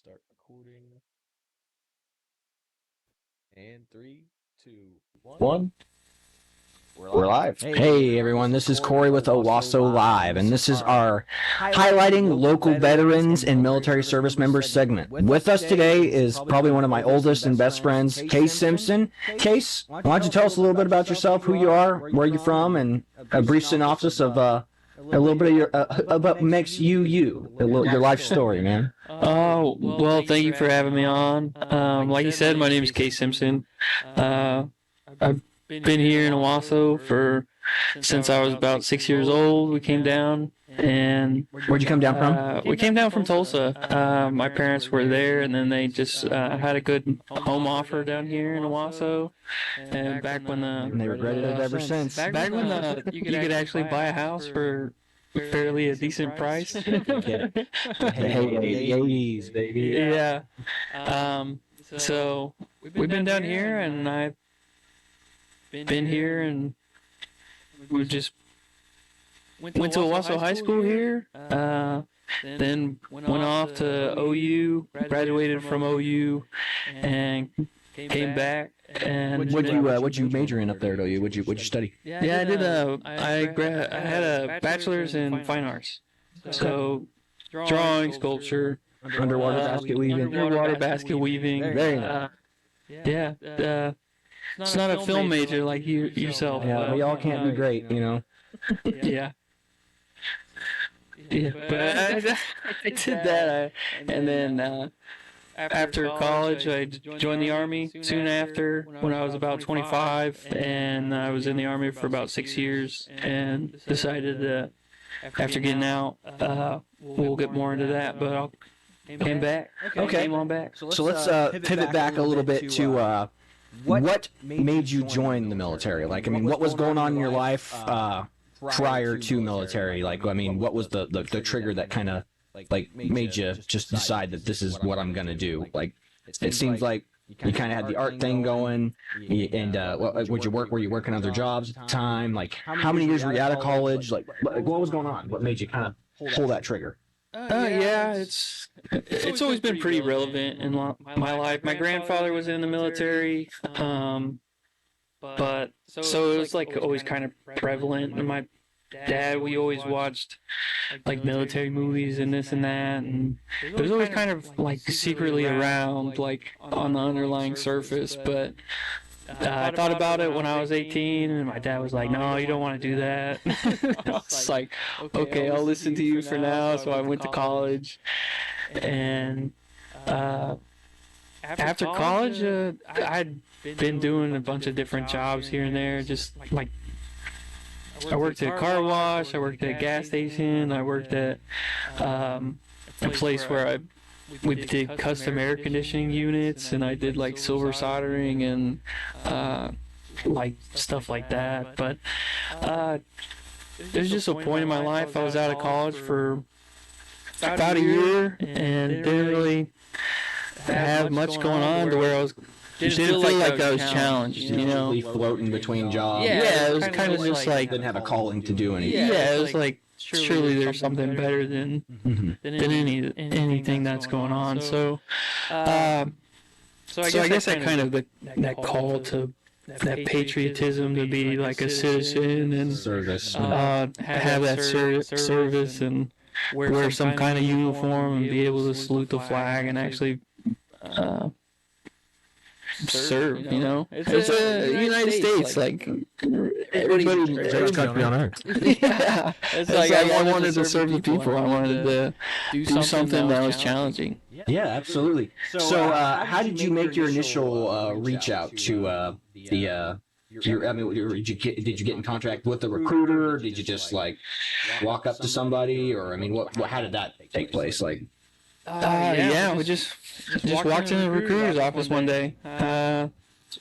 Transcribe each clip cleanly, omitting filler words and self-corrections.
Start recording. And three, two, one. We're live. Hey everyone, this is Corey with Owasso Live, and this is our highlighting local veterans and military service members segment. With us today is probably one of my oldest and best friends, Case Simpson. Case, why don't you tell us a little bit about yourself, who you are, where you're from, and a brief synopsis of a little bit of your about makes you your life story, man. Oh, well, thank you for having me on. Like you said, my name is Case Simpson. I've been here in Owasso since I was about 6 years old. We came down, and Where'd you come down from? we came down from Tulsa. My parents were there, and then they just had a good home offer down here in Owasso. And back when And they regretted it ever since. back when you could actually buy a house for fairly a decent price. Hey, 80s, baby. Yeah. So we've been down here, and I've been here, and we just went to Owasso High School here. Then went off to OU, graduated from OU, and came back. And What'd you major in up there at OU? What'd you study? yeah, I had a bachelor's in fine arts. So drawing, sculpture, Underwater basket weaving. underwater basket weaving. Very nice. Yeah. It's not a film major like yourself. Yeah, we all can't be great, you know. Yeah. Yeah, but I did that. And then after college, I joined the Army soon after when I was about 25. And I was in the Army for about 6 years and decided that after getting out, we'll get more into that. But I came back. Okay. Came on back. So let's pivot back a little bit to what made you join the military? Like, I mean, what was going on in your life prior to military? Like, I mean, what was the trigger that kind of like made you just decide that this is what I'm gonna do? Like, it seems like you kind of had the art thing going, and would you work? Were you working other jobs at the time? Like, how many years were you out of college? Like, what was going on? What made you kind of pull that trigger? Yeah, it's always been pretty relevant in my life. My grandfather was in the military, but so it was like always kind of prevalent. And my dad, we always watched like military movies and this and that, and it was always kind of like secretly around, like on the underlying surface. But I thought about it when I was 18, and my dad was like, "No, you don't want to do that." I was like, "Okay, I'll listen to you for now." So I went to college, and after college, I'd been doing a bunch of different jobs here and there. Just like I worked at a car wash, I worked at a gas station, I worked at a place where we did custom air conditioning units, and I did like silver soldering and like stuff like that. But there's just a point in my life. I was out of college for about a year and didn't really have much going on to where I was. Didn't feel like I was challenged, you know. Floating between jobs. Yeah, it was kind of just like didn't have a calling to do anything. yeah, it was like surely there's something better than anything that's going on. So I guess I kind of that call to that patriotism to be like a citizen and Service. have that service and wear some kind of uniform and be able to salute the flag and actually serve, you know. It's the United States, like everybody, Greatest country on earth. yeah. It's like I wanted to serve the people. I wanted to do something that was challenging. Yeah, absolutely. So, how did you make your initial reach out to did you get in contact with the recruiter? Did you just like walk up to somebody, or I mean, how did that take place? Like, Yeah, we just walked in the recruiter's office one day.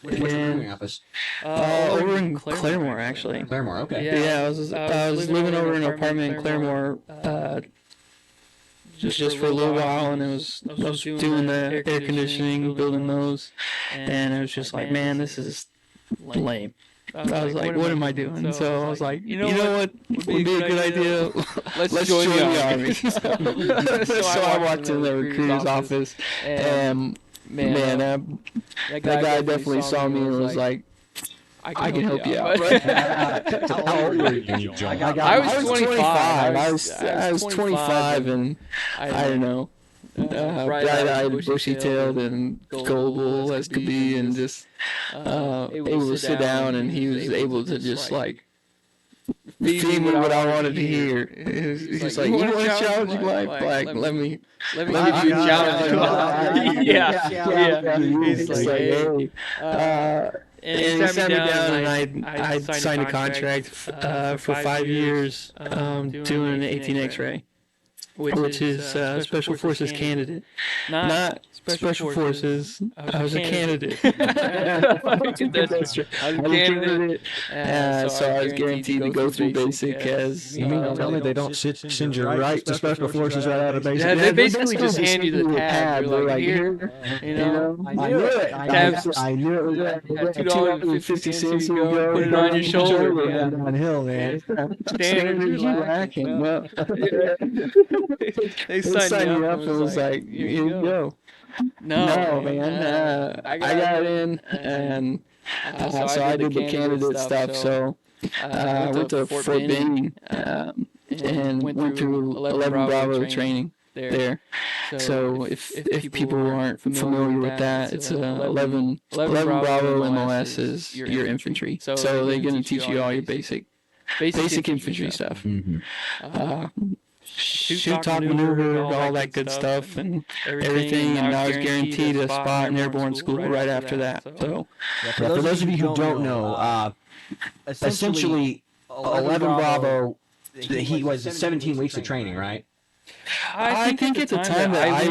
what's the recruiting office? Over in Claremore, actually. Claremore, okay. Yeah, I was living over in an apartment in Claremore, just for a little while, and I was doing the air conditioning, building those, and it was just like, man, this is lame. I was like, what am I doing? So I was like, you know what would be a good idea? Let's join the army. So I walked in the recruiter's office, and man, that guy definitely saw me and was like, I can help you out. How old were you when you joined? I was 25. I was 25, and I don't know, bright-eyed, bushy-tailed, and gullible as could be, and just able to sit down, and he was able to just like feed me what I wanted to hear. He's like, you want a challenging life? Like, let me give you a challenging life. Yeah. He's like, hey. And he sat me down, and I signed a contract for 5 years doing an 18 X-ray, which is Special Forces candidate. Not Special Forces. I was a candidate. That's true. I was a candidate. So I was guaranteed to go through basic as... You mean to tell me they don't send you right to Special Forces right out of basic? Yeah, they basically just hand you the tab. They're like, here, you know. I knew it. I knew it was $2.50 you go, put it on your shoulder. Downhill, man. Standard lacking. Well, they signed you up and was like, here you go. No, man. I got in, and so I did the candidate stuff. So I went to Fort Benning and went through 11 Bravo training there. So if people aren't familiar with that, it's 11 Bravo MOS is your infantry. So they're going to teach you all your basic infantry stuff. Shoot, talk, maneuver, all that good stuff, and everything. And I was guaranteed a spot in airborne school right after that. So, for those of you who don't know, essentially, 11 Bravo, he was 17 weeks of training, right? I think at the time that I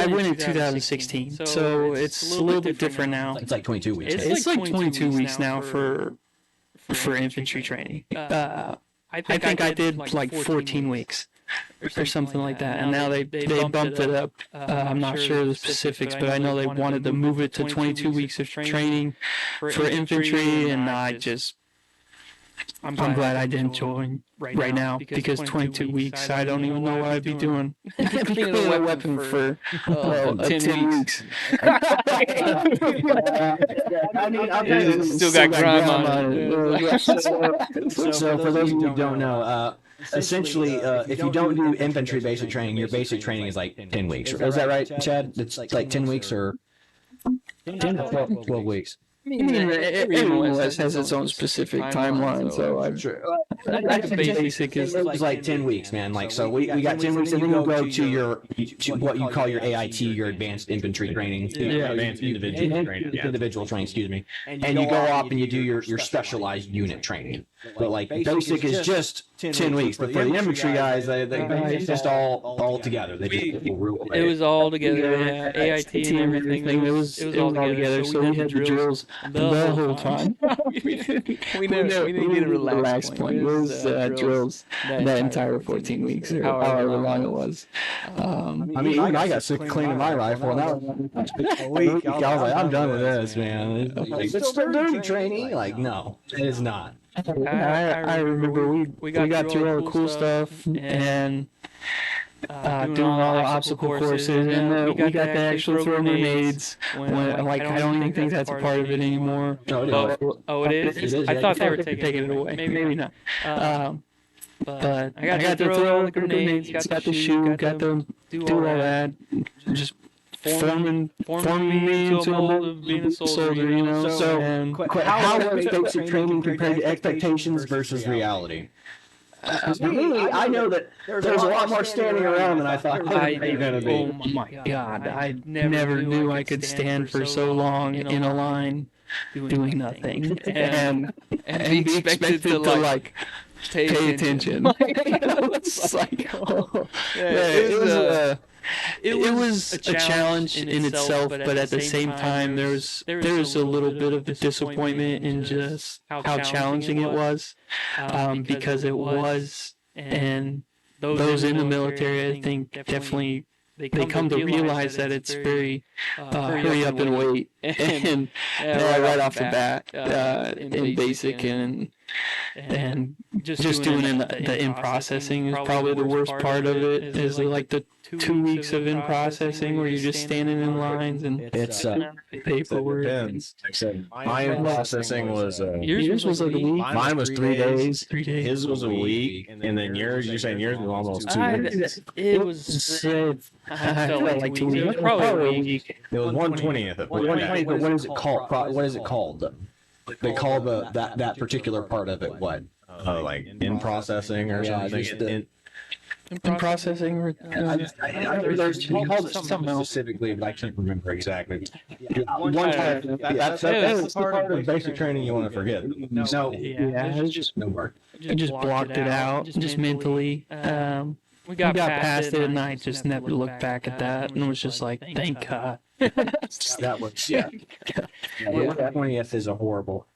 went in 2016, so it's a little bit different now. It's like 22 weeks. It's like 22 weeks now for infantry training. I think I did like 14 weeks. Or something like that, and now they bumped it up. I'm not sure the specifics, but I know they wanted to move it to 22 weeks of training for infantry, and I'm glad I didn't join right now, because 22 weeks, I don't even know what I'd be doing. Being a weapon for 10 weeks. Still got grime on it. So for those of you who don't know, essentially, if you don't do infantry basic training, your basic training is like 10 weeks. Is that right, Chad? It's like 10 weeks or 10 or 12 weeks. I mean, every MOS has its own specific timeline, so I'm sure. Basic is like 10 weeks, man. Like, so we got 10 weeks, and then you go to what you call your AIT, your advanced infantry training. Yeah, advanced individual training. Individual training, excuse me. And you go up and you do your specialized unit training. But like basic is just 10 weeks. But for the infantry guys, it's just all together. They just real quick. It was all together, yeah. AIT and everything. It was all together. So we had the drills the whole time. we didn't get a relaxed point. It was drills that entire 14 weeks, or however long it was. I mean, even I got sick of cleaning my rifle, and that was a week. I was like, I'm done with this, man. It's still dirty training. Like, no, it is not. I remember we got through all the cool stuff and doing all the obstacle courses, and we got to actually throw grenades. Like, I don't even think that's a part of it anymore. Oh, it is? I thought they were taking it away. Maybe not. But I got to throw all the grenades, got to shoot, got to do all that. Just forming me into a mold of being a soldier, you know. So, how was basic training compared to expectations versus reality? I know that there's a lot more standing around than I thought there was going to be. Oh my God, I never knew I could stand for so long in a line doing nothing and be expected to like pay attention. It's like, it was a challenge in itself, but at the same time, there was a little bit of disappointment in just how challenging it was, because it was, and those in the military, I think, definitely they come to realize that it's very hurry up and wait, and right off the bat in basic and just doing the in processing is probably the worst part of it. Is like the 2 weeks of in processing where you're just standing in lines and It's paperwork. Depends. Like I said, my in processing was Yours was like a week. mine was 3 days. 3 days. His was a week, and then yours. You're saying yours was almost 2 weeks. It was. I felt like 2 weeks. It was probably a week. It was 1/20th. But what is it called? What is it called? They call that particular part of it what? Like in processing or something. In processing, There's called it something else specifically, but I can't remember exactly. One time, that's the part of basic training you want to forget. No, it was just no work. I just blocked it out, just mentally. We got past it, and I just never looked back at that, and it was just like, thank God. That was 20th is a horrible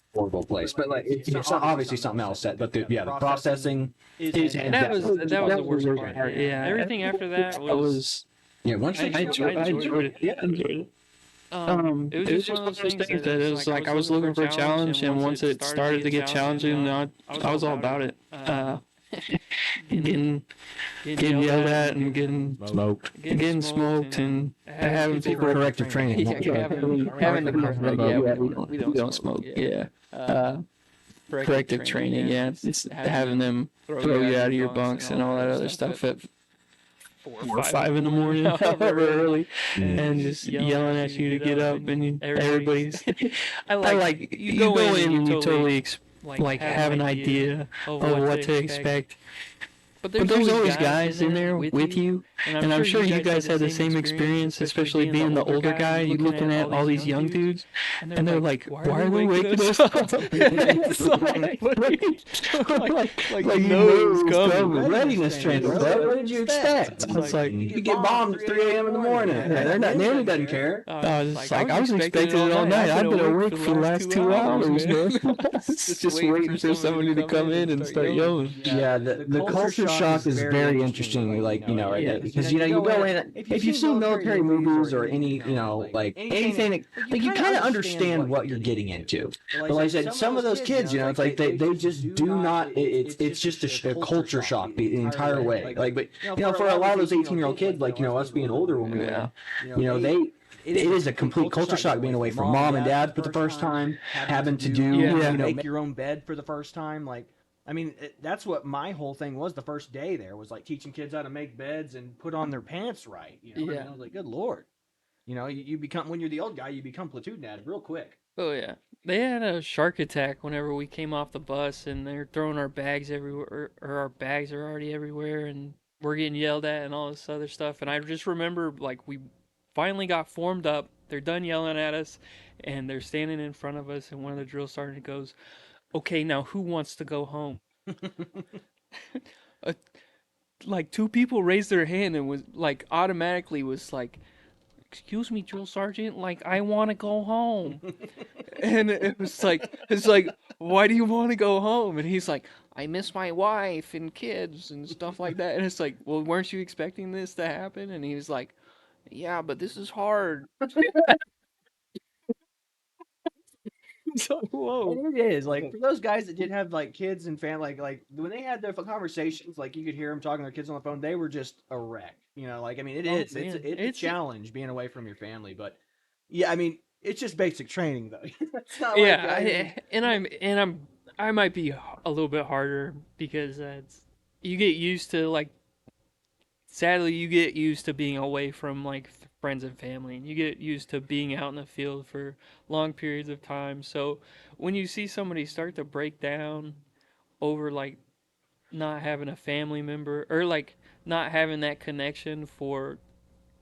place, but like it's obviously something else. But the processing is that was the worst part. Yeah, everything after that was once I enjoyed it. Yeah, I enjoyed it. It was just one of those things that it was like I was looking for a challenge, and once it started to get challenging, I was all about it. Getting yelled at and getting smoked and having people corrective training. Having the we don't smoke. Yeah. Corrective training. Yeah, it's having them throw you out of your bunks and all that other stuff at 4 or 5 in the morning, however early, and just yelling at you to get up, and everybody's. I like you go in and you totally like have an idea of what to expect. But there's always guys in there with you, and I'm sure you guys had the same experience, especially being the older guy. You're looking at all these young dudes, and they're like, "Why are they waking us up?" It's like you know it's coming. Readiness training, bro. What did you expect? It's like you get bombed at 3 a.m. in the morning. Nanny doesn't care. I was expecting it all night. I've been awake for the last 2 hours, man. Just waiting for somebody to come in and start yelling. Yeah, the culture shock is very interesting. Like because you go in if you've seen military movies or any like anything like you kind of understand what you're getting into. But like I said, some of those kids, it's like they just do not. It's just a culture shock the entire way. Like, but for a lot of those 18-year-old kids, like us being older when we were, it is a complete culture shock being away from mom and dad for the first time, having to do make your own bed for the first time. Like, I mean, that's what my whole thing was the first day there was like teaching kids how to make beds and put on their pants right. And I was like, good Lord. You become, when you're the old guy, you become platoon dad real quick. Oh, yeah. They had a shark attack whenever we came off the bus, and they're throwing our bags everywhere, or our bags are already everywhere, and we're getting yelled at and all this other stuff. And I just remember, like, we finally got formed up. They're done yelling at us, and they're standing in front of us, and one of the drill sergeants goes, "Okay, now who wants to go home?" Like 2 people raised their hand and was like automatically was like, "Excuse me, drill sergeant, like I want to go home." And it's like, "Why do you want to go home?" And he's like, "I miss my wife and kids and stuff like that." And it's like, "Well, weren't you expecting this to happen?" And he was like, "Yeah, but this is hard." So, whoa. And it is like for those guys that did have like kids and family, like when they had their conversations, like you could hear them talking to their kids on the phone. They were just a wreck. Like I mean, it's a challenge being away from your family, but yeah, I mean, it's just basic training though. It's not I might be a little bit harder because you get used to like. Sadly, you get used to being away from like friends and family, and you get used to being out in the field for long periods of time. So when you see somebody start to break down over like not having a family member or like not having that connection for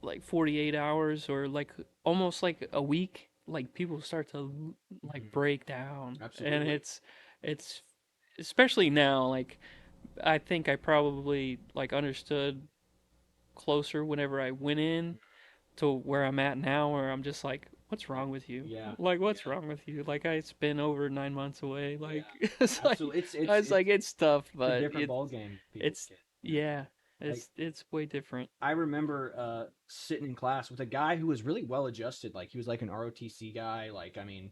like 48 hours or like almost like a week, like people start to like break down. Absolutely. And it's especially now, like I think I probably like understood closer whenever I went in to where I'm at now, where I'm just like, what's wrong with you? Yeah. Like, what's wrong with you? Like, it's been over 9 months away. Like, Absolutely. it's tough, but a different ball game. Yeah. It's way different. I remember sitting in class with a guy who was really well adjusted. Like he was like an ROTC guy. Like I mean,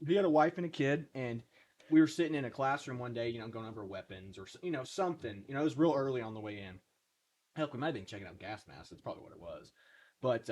he had a wife and a kid, and we were sitting in a classroom one day, going over weapons or something. It was real early on the way in. Heck, we might have been checking out gas masks. That's probably what it was. But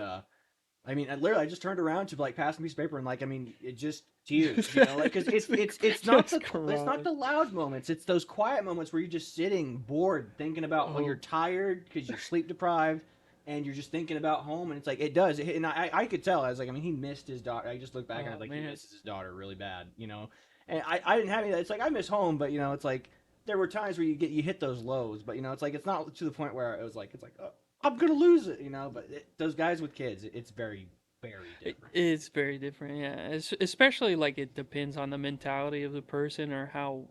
I mean, I just turned around to like pass a piece of paper and like, I mean, it just tears, like, because it's not the loud moments. It's those quiet moments where you're just sitting bored, thinking about when you're tired because you're sleep deprived, and you're just thinking about home. And it's like it does. And I could tell. I was like, I mean, he missed his daughter. I just looked back and I was like, he misses his daughter really bad, And I didn't have any of that. It's like I miss home, but it's like there were times where you hit those lows, but it's like it's not to the point where it's like oh, I'm gonna lose it, But those guys with kids, it's very, very different. It's very different, yeah. Especially like it depends on the mentality of the person or how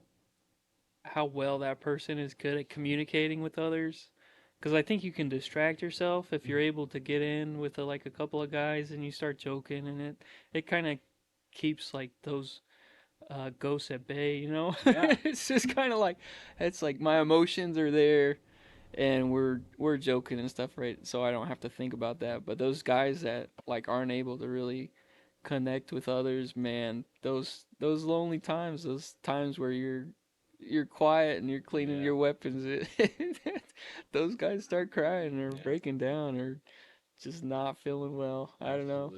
well that person is good at communicating with others. Because I think you can distract yourself if you're able to get in with like a couple of guys and you start joking, and it kind of keeps like those ghosts at bay, Yeah. It's just kind of like it's like my emotions are there and we're joking and stuff, right? So I don't have to think about that. But those guys that like aren't able to really connect with others, man, those lonely times, those times where you're quiet and you're cleaning your weapons, those guys start crying or breaking down or just not feeling well. I don't know.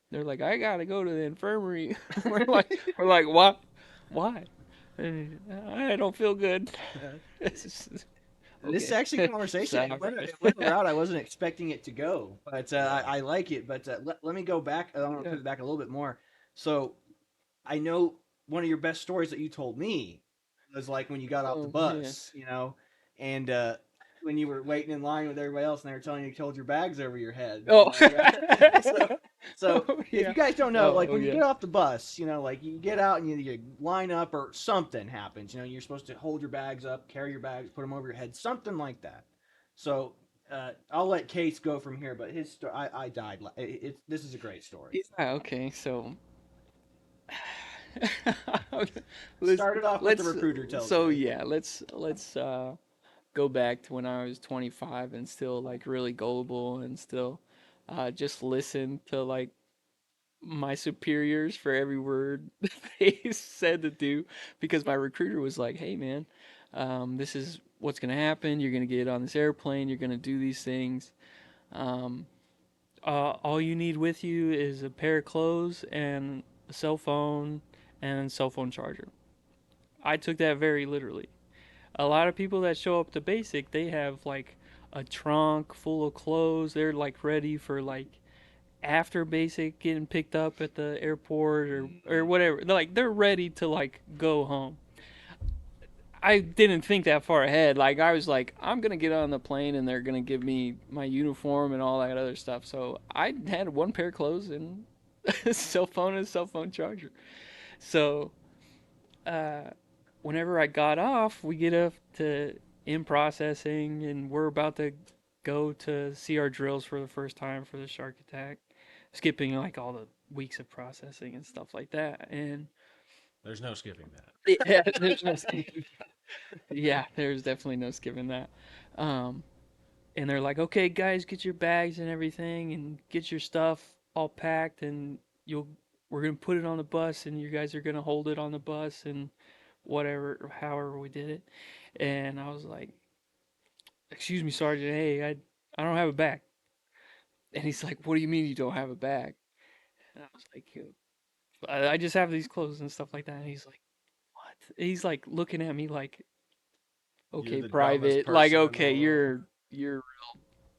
They're like, I gotta go to the infirmary. we're like, what? Why? I don't feel good. This is actually a conversation. It went a route I wasn't expecting it to go, but I like it. But let me go back. I want to put it back a little bit more. So I know one of your best stories that you told me was like when you got off the bus, and when you were waiting in line with everybody else, and they were telling you to hold your bags over your head. Oh, so if you guys don't know, like when you get off the bus, like you get out and you line up or something happens. You're supposed to hold your bags up, carry your bags, put them over your head, something like that. So I'll let Case go from here, but his story, I died. This is a great story. Yeah. Okay. So. Start it off with the recruiter tells So you. yeah, let's go back to when I was 25 and still like really gullible and still just listen to like my superiors for every word they said to do, because my recruiter was like, hey man, this is what's gonna happen, you're gonna get on this airplane, you're gonna do these things, all you need with you is a pair of clothes and a cell phone and cell phone charger. I took that very literally. A lot of people that show up to basic, they have like a trunk full of clothes. They're like ready for like after basic getting picked up at the airport or whatever. They're ready to like go home. I didn't think that far ahead. Like I was like, I'm gonna get on the plane and they're gonna give me my uniform and all that other stuff. So I had one pair of clothes and a cell phone and a cell phone charger. So whenever I got off, we get up to in processing, and we're about to go to see our drills for the first time for the shark attack, skipping like all the weeks of processing and stuff like that. And there's no skipping that. Yeah, there's no skipping. Yeah, there's definitely no skipping that. And they're like, okay, guys, get your bags and everything, and get your stuff all packed, and we're gonna put it on the bus, and you guys are gonna hold it on the bus, and whatever, however we did it. And I was like, excuse me, Sergeant, hey, I don't have a bag. And he's like, what do you mean you don't have a bag? And I was like, I just have these clothes and stuff like that. And he's like, what? He's like looking at me like, okay, private, like, okay, you're real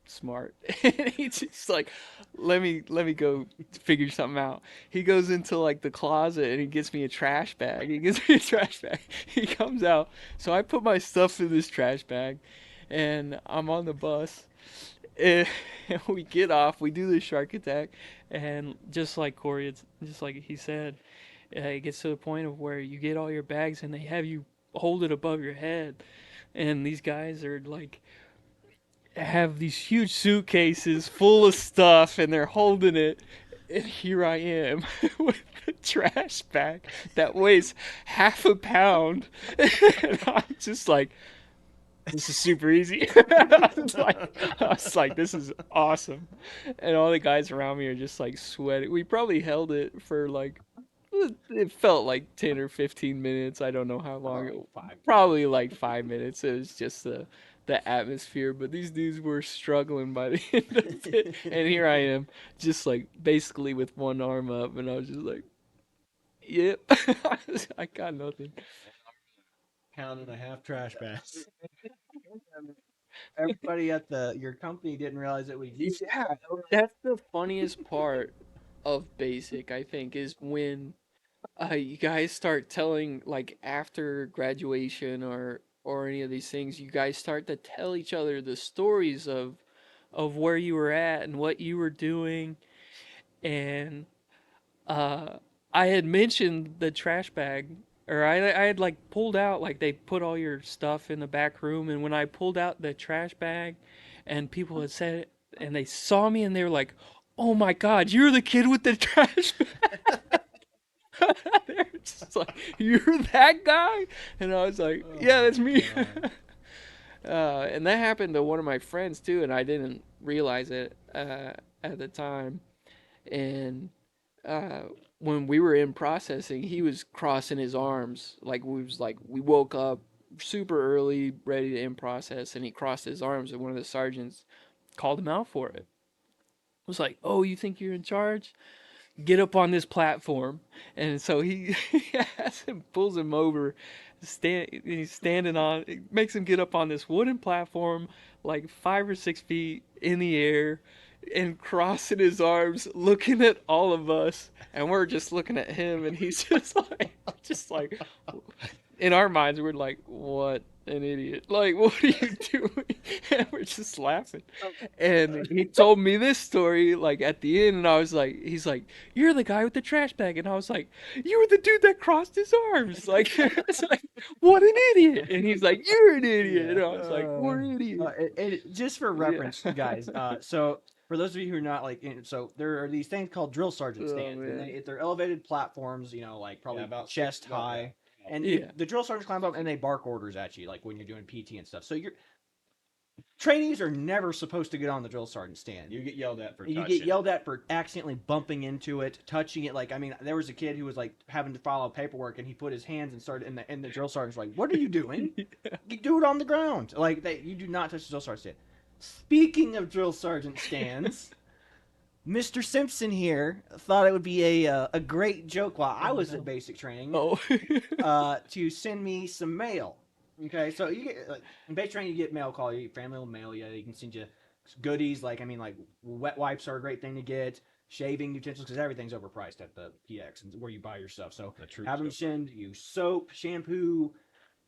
smart. And he's just like, let me go figure something out. He goes into like the closet and he gets me a trash bag. He comes out, so I put my stuff in this trash bag, and I'm on the bus, and we get off, we do the shark attack, and just like Corey, it's just like he said, it gets to the point of where you get all your bags and they have you hold it above your head, and these guys are like have these huge suitcases full of stuff, and they're holding it, and here I am with a trash bag that weighs half a pound, and I'm just like, this is super easy. I was like, this is awesome. And all the guys around me are just like sweating. We probably held it for like, it felt like 10 or 15 minutes. I don't know how long. Probably like 5 minutes. It was just the atmosphere. But these dudes were struggling by the end of it. And here I am, just like basically with one arm up. And I was just like, yep. I got nothing. Pound and a half trash bags. Everybody at your company didn't realize that we. Yeah, that's the funniest part of basic, I think, is when you guys start telling, like, after graduation or any of these things, you guys start to tell each other the stories of where you were at and what you were doing. And uh I had mentioned the trash bag, or I had like pulled out, like they put all your stuff in the back room, and when I pulled out the trash bag and people had said it and they saw me and they were like, "Oh my God, you're the kid with the trash bag." They're just like, "You're that guy?" And I was like, "Yeah, that's me." And that happened to one of my friends too, and I didn't realize it at the time. And uh, when we were in processing, he was crossing his arms. We woke up super early, ready to in process, and he crossed his arms, and one of the sergeants called him out for it. Was like, "Oh, you think you're in charge? Get up on this platform." And so he, he has him, pulls him over, he's standing on, it makes him get up on this wooden platform, like 5 or 6 feet in the air, and crossing his arms, looking at all of us, and we're just looking at him, and he's just like, in our minds, we're like, "What an idiot. Like, what are you doing?" And we're just laughing. And he told me this story, like, at the end, and I was like, he's like, "You're the guy with the trash bag." And I was like, "You were the dude that crossed his arms." Like, it's like, what an idiot. And he's like, "You're an idiot." And I was like, "We're idiots." Just for reference, guys. So for those of you who are not so there are these things called drill sergeant Oh, stands, and man. they're elevated platforms, like probably about chest 6 above high, and Yeah. the drill sergeants climb up and they bark orders at you, like when you're doing PT and stuff. So your trainees are never supposed to get on the drill sergeant stand. You get yelled at for You touching get yelled at for accidentally bumping into it, touching it. Like, I mean, there was a kid who was like having to follow paperwork, and he put his hands and started, and the drill sergeant's like, "What are you doing? You do it on the ground. Like, you do not touch the drill sergeant stand." Speaking of drill sergeant stands, Mr. Simpson here thought it would be a great joke while I was at basic training Oh. to send me some mail. Okay, so you get in basic training, you get mail call, you get family will mail you. They can send you goodies like wet wipes are a great thing to get, shaving utensils because everything's overpriced at the PX and where you buy your stuff. So have them send you soap, shampoo.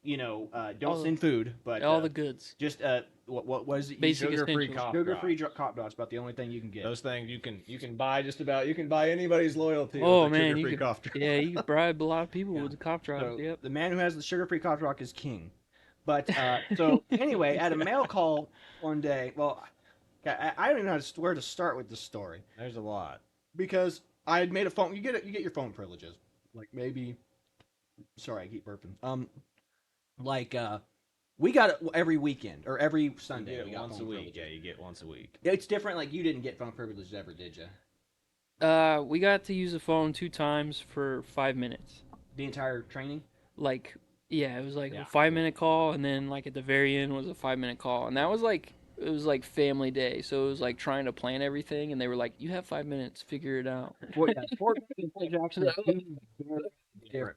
Don't send food, but all the goods. just what is it? Basic Sugar-free essentials. cough Sugar-free cop drops. About the only thing you can get. Those things you can buy you can buy anybody's loyalty. Oh, with a man, you sugar-free could, cough drop. yeah, you could bribe a lot of people Yeah. with the cough drop. So Yep. the man who has the sugar-free cough drop is king. But so anyway, at a mail call one day, well, I don't even know where to start with this story There's a lot. because I had made a phone. You get your phone privileges, like maybe. Sorry, I keep burping. Like we got it every weekend or every Sunday. You We get got once a phone week. privileges. Yeah, you get once a week. It's different. Like you didn't get phone privileges ever, did you? We got to use the phone 2 times for 5 minutes. The entire training. Like, yeah, it was like Yeah. a 5 minute call, and then like at the very end was a 5 minute call, and that was like, it was like family day, so it was like trying to plan everything, and they were like, "You have 5 minutes, figure it out." Fort Jackson is different.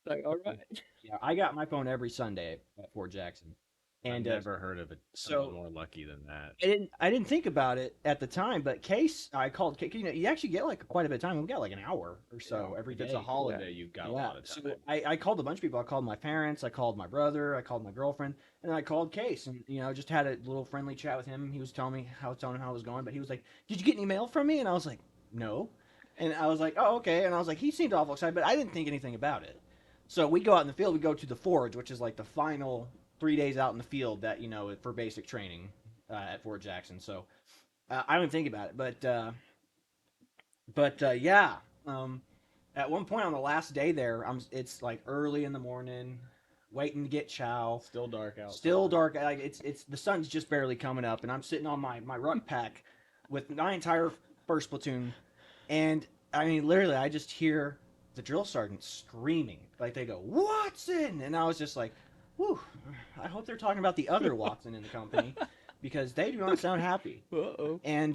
Like, all right. Yeah, I got my phone every Sunday at Fort Jackson, and I've never heard of it. so- Someone more lucky than that. I didn't think about it at the time, but I called Case. You actually get like quite a bit of time. We got like an hour or so every If day. it's a holiday, you've got a lot of time. So I called a bunch of people. I called my parents. I called my brother. I called my girlfriend, and I called Case, and just had a little friendly chat with him. He was telling me how it was going, but he was like, "Did you get any mail from me?" And I was like, "No," and I was like, "Oh, okay," and I was like, he seemed awful excited, but I didn't think anything about it. So we go out in the field. We go to the forge, which is like the final 3 days out in the field that for basic training at Fort Jackson. So I didn't think about it, but yeah. At one point on the last day there, it's like early in the morning. waiting to get chow. Still dark out. Still dark. Like it's the sun's just barely coming up, and I'm sitting on my ruck pack with my entire first platoon, and I mean literally I just hear the drill sergeant screaming like they go Watson, and I was just like, whew, I hope they're talking about the other Watson in the company because they do not sound happy. Uh-oh. And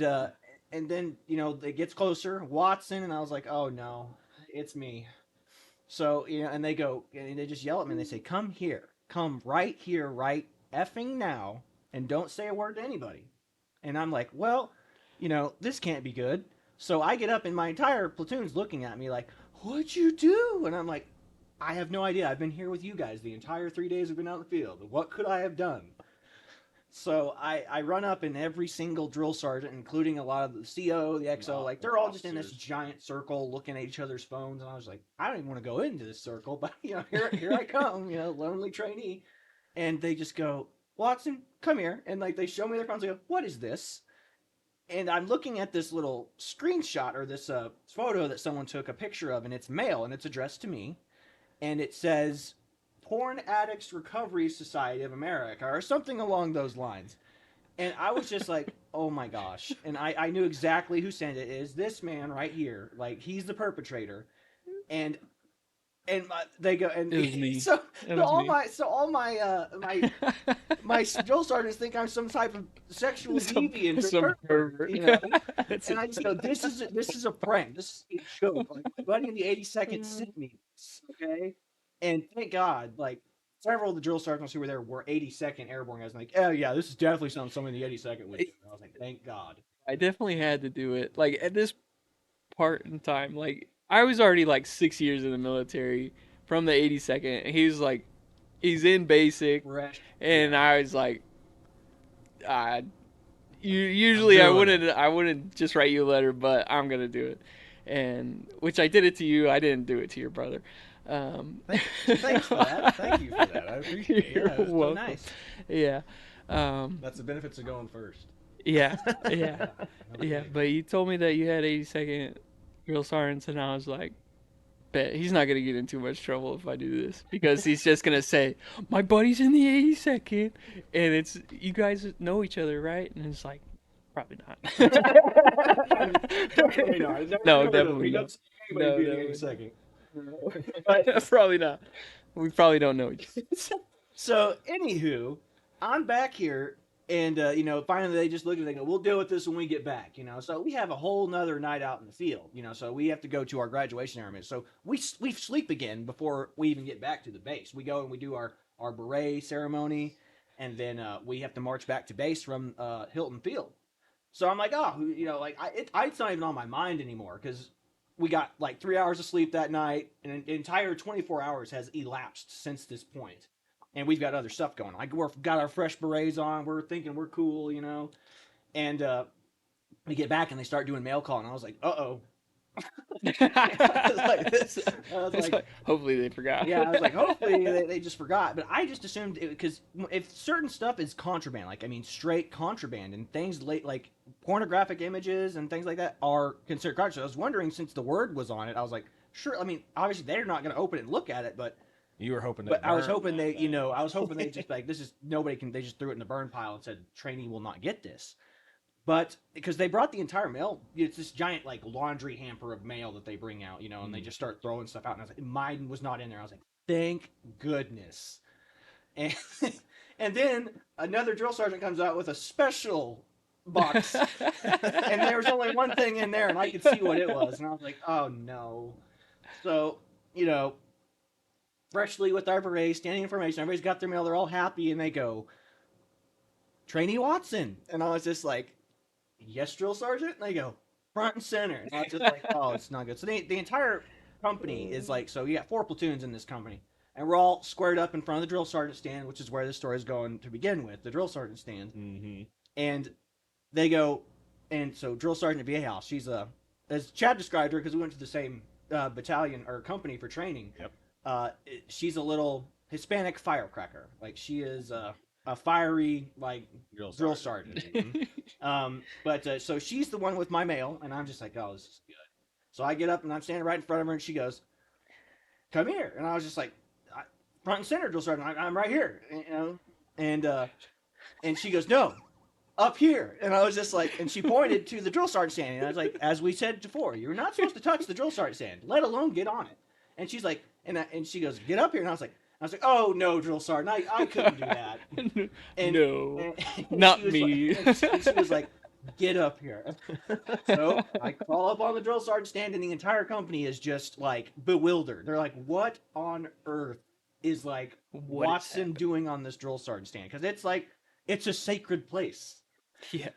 then it gets closer, Watson, and I was like, oh no, it's me. So and they go and they just yell at me and they say, come here, come right here, right effing now, and don't say a word to anybody. And I'm like, well, this can't be good. So I get up and my entire platoon's looking at me like, what'd you do? And I'm like, I have no idea. I've been here with you guys the entire 3 days we've been out in the field. What could I have done? So I run up, and every single drill sergeant, including a lot of the CO, the XO, like they're all just in this giant circle looking at each other's phones. And I was like, I don't even want to go into this circle, but here I come, lonely trainee. And they just go, Watson, come here. And like they show me their phones. They go, what is this? And I'm looking at this little screenshot or this photo that someone took a picture of, and it's mail, and it's addressed to me. And it says Porn Addicts Recovery Society of America or something along those lines. And I was just like, oh my gosh. And I knew exactly who sent it. It is this man right here. Like, he's the perpetrator. And they go, and it was me. So all me. my drill sergeants think I'm some type of sexual deviant, some pervert. And I just go, this is a prank. This is a joke. Like, my buddy in the 82nd sent me this, okay? And thank God, like several of the drill sergeants who were there were 82nd Airborne guys. And like, oh yeah, this is definitely something someone in the 82nd would do. And I was like, thank God. I definitely had to do it. Like at this part in time, like I was already like 6 years in the military from the 82nd. And he's in basic, and I was like, usually I wouldn't just write you a letter, but I'm gonna do it, and which I did it to you. I didn't do it to your brother. Thanks for that. Thank you for that. I appreciate it. Yeah, it was so nice. Yeah. That's the benefits of going first. Yeah. But you told me that you had 82nd drill sergeants, and I was like, bet he's not gonna get in too much trouble if I do this, because he's just gonna say my buddy's in the 82nd, and it's you guys know each other, right? And it's like, probably not. No, definitely not. Probably not. We probably don't know each other. So, anywho, I'm back here, and finally they just look at it and they go, we'll deal with this when we get back, So we have a whole nother night out in the field, so we have to go to our graduation ceremony. So we sleep again before we even get back to the base. We go and we do our beret ceremony, and then we have to march back to base from Hilton Field. So I'm like, it's not even on my mind anymore, because we got like 3 hours of sleep that night, and an entire 24 hours has elapsed since this point. And we've got other stuff going on. Like, we've got our fresh berets on. We're thinking we're cool, And we get back, and they start doing mail call, and I was like, uh-oh. I was like, hopefully they forgot. Yeah, I was like, hopefully they just forgot. But I just assumed, because if certain stuff is contraband, straight contraband, and things like pornographic images and things like that are considered contraband. So I was wondering, since the word was on it, I was like, sure. Obviously they're not going to open it and look at it, but you were hoping. But I was hoping they just like, this is nobody can. They just threw it in the burn pile and said, trainee will not get this. But because they brought the entire mail, it's this giant like laundry hamper of mail that they bring out, and they just start throwing stuff out. And I was like, mine was not in there. I was like, thank goodness. And and then another drill sergeant comes out with a special box, and there was only one thing in there, and I could see what it was, and I was like, oh no. So freshly with our beret, standing information, everybody's got their mail, they're all happy, and they go, Trainee Watson, and I was just like, yes, drill sergeant? And they go, front and center. And I was just like, oh, it's not good. So the entire company is like, so you got 4 platoons in this company, and we're all squared up in front of the drill sergeant stand, which is where this story is going to begin with, the drill sergeant stand. Mm-hmm. And they go, and so drill sergeant Viejas, she's as Chad described her, because we went to the same battalion or company for training. Yep. She's a little Hispanic firecracker. Like, she is a fiery like drill sergeant. But so she's the one with my mail, and I'm just like, oh, this is good. So I get up and I'm standing right in front of her, and she goes, come here. And I was just like, front and center, drill sergeant. I'm right here, and she goes, no, up here. And I was just like, and she pointed to the drill sergeant stand. And I was like, as we said before, you're not supposed to touch the drill sergeant stand, let alone get on it. And she's like, and she goes, get up here. And I was like, oh no, drill sergeant, I couldn't do that. And, no, and not me. and she was like, get up here. So I crawl up on the drill sergeant stand, and the entire company is just like bewildered. They're like, what on earth is like Watson doing on this drill sergeant stand? Because it's like, it's a sacred place. Yeah.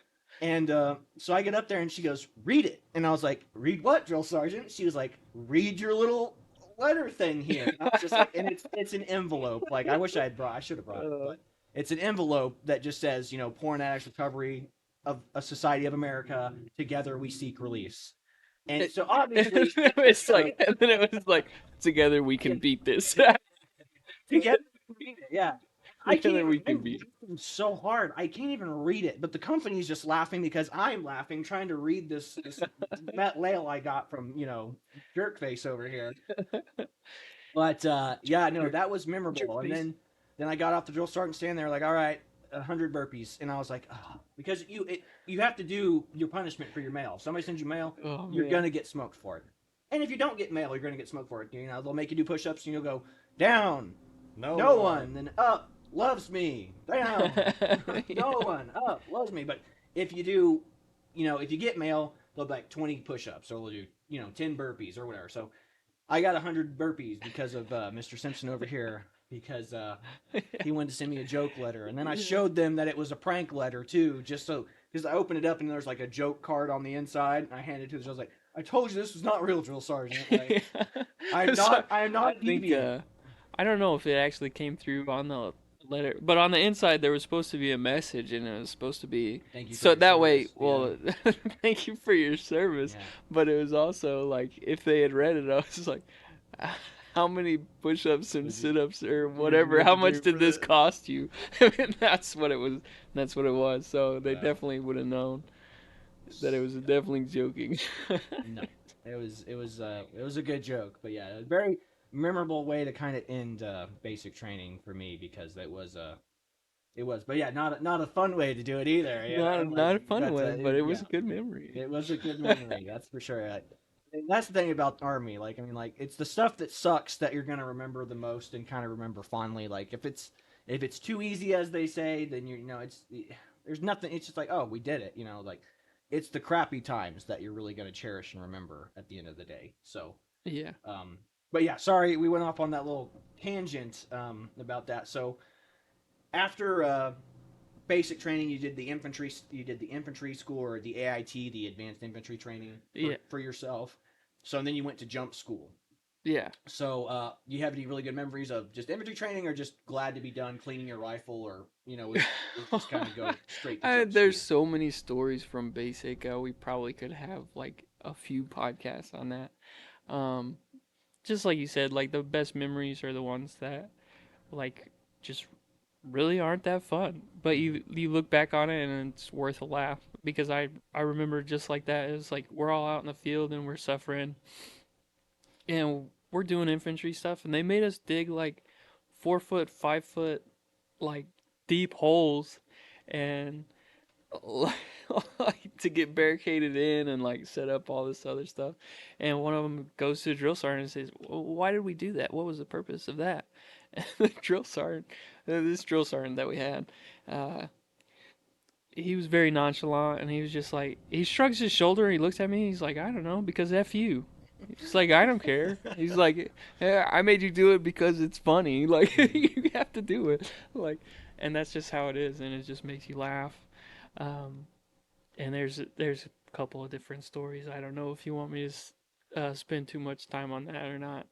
And so I get up there and she goes, read it. And I was like, read what, drill sergeant? She was like, read your little letter thing here. And I was just like, and it's an envelope. Like, I should have brought it, but it's an envelope that just says, Porn Addicts Recovery of a Society of America, together we seek release. And so obviously it's like, and then it was like, together we can beat this. Together we can beat it, yeah. Together we can beat it so hard. I can't even read it, but the company's just laughing because I'm laughing trying to read this Matt Lale I got from, Jerkface over here. But yeah, no, that was memorable. And then I got off the drill sergeant stand there like, all right, 100 burpees, and I was like, oh, because you have to do your punishment for your mail. If somebody sends you mail, you're gonna get smoked for it. And if you don't get mail, you're gonna get smoked for it. They'll make you do push-ups, and you'll go down, no one, then up, loves me, down, no one, up, loves me. But if you do, if you get mail, they'll be like 20 push-ups, or they'll do 10 burpees or whatever. So I got 100 burpees because of Mr. Simpson over here. Because he wanted to send me a joke letter, and then I showed them that it was a prank letter too, because I opened it up and there's like a joke card on the inside, and I handed it to the. I was like, I told you this was not real, drill sergeant. Like, I am not. I don't know if it actually came through on the letter, but on the inside there was supposed to be a message, and it was supposed to be thank you. So that way, well, thank you for your service. Yeah. But it was also like, if they had read it, I was like, how many push-ups and sit-ups or whatever? How much did this cost you? I mean, that's what it was. That's what it was. So they definitely would have known that it was definitely joking. No, it was a good joke, but yeah, a very memorable way to kind of end basic training for me, because it was. But yeah, not a fun way to do it either. Yeah, not a fun way, but it was a good memory. It was a good memory, that's for sure. And that's the thing about Army. Like, I mean, like, it's the stuff that sucks that you're gonna remember the most and kind of remember fondly. Like, if it's too easy, as they say, then there's nothing. It's just like, oh, we did it. Like, it's the crappy times that you're really gonna cherish and remember at the end of the day. So yeah. But yeah, sorry, we went off on that little tangent about that. So after basic training, you did the infantry school, or the AIT, the advanced infantry training for yourself. So then you went to jump school. Yeah. So you have any really good memories of just infantry training, or just glad to be done cleaning your rifle, or it just kind of go straight to there's so many stories from basic. We probably could have like a few podcasts on that. Just like you said, like the best memories are the ones that like just really aren't that fun, but you look back on it and it's worth a laugh, because I remember just like that. It's like we're all out in the field and we're suffering, and we're doing infantry stuff, and they made us dig like 4 foot, 5 foot, like deep holes, and like to get barricaded in and like set up all this other stuff. And one of them goes to the drill sergeant and says, well, why did we do that? What was the purpose of that? And the drill sergeant, this drill sergeant that we had, he was very nonchalant, and he was just like, he shrugs his shoulder and he looks at me, he's like, I don't know, because F you. He's like, I don't care. He's like, yeah, I made you do it because it's funny. Like, you have to do it. Like, and that's just how it is, and it just makes you laugh. And there's a couple of different stories. I don't know if you want me to spend too much time on that or not.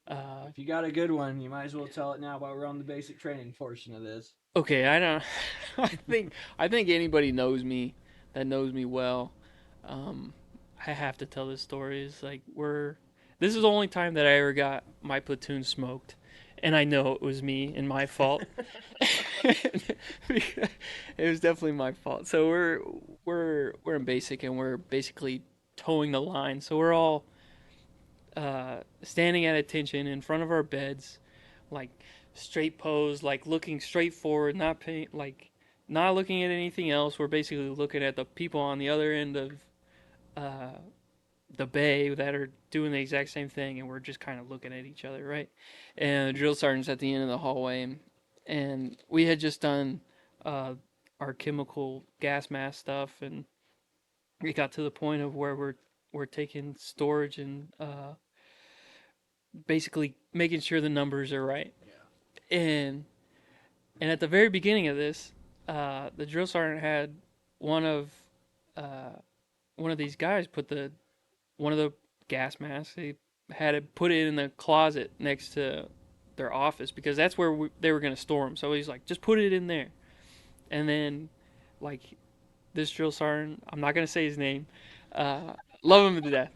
If you got a good one, you might as well tell it now while we're on the basic training portion of this. Okay, I don't. I think anybody knows me that knows me well. I have to tell this story. It's like this is the only time that I ever got my platoon smoked, and I know it was me and my fault. It was definitely my fault. So we're in basic, and we're basically towing the line. So we're all standing at attention in front of our beds, like straight pose, like looking straight forward, not paying, like not looking at anything else. We're basically looking at the people on the other end of uh, the bay that are doing the exact same thing, and we're just kind of looking at each other, right? And the drill sergeant's at the end of the hallway, and we had just done uh, our chemical gas mask stuff, and it got to the point of where we're taking storage and basically making sure the numbers are right. And at the very beginning of this, the drill sergeant had one of uh, one of these guys put the one of the gas masks. He had it put it in the closet next to their office because that's where they were going to store them. So he's like, just put it in there. And then, like, this drill sergeant, I'm not going to say his name, uh, love him to death.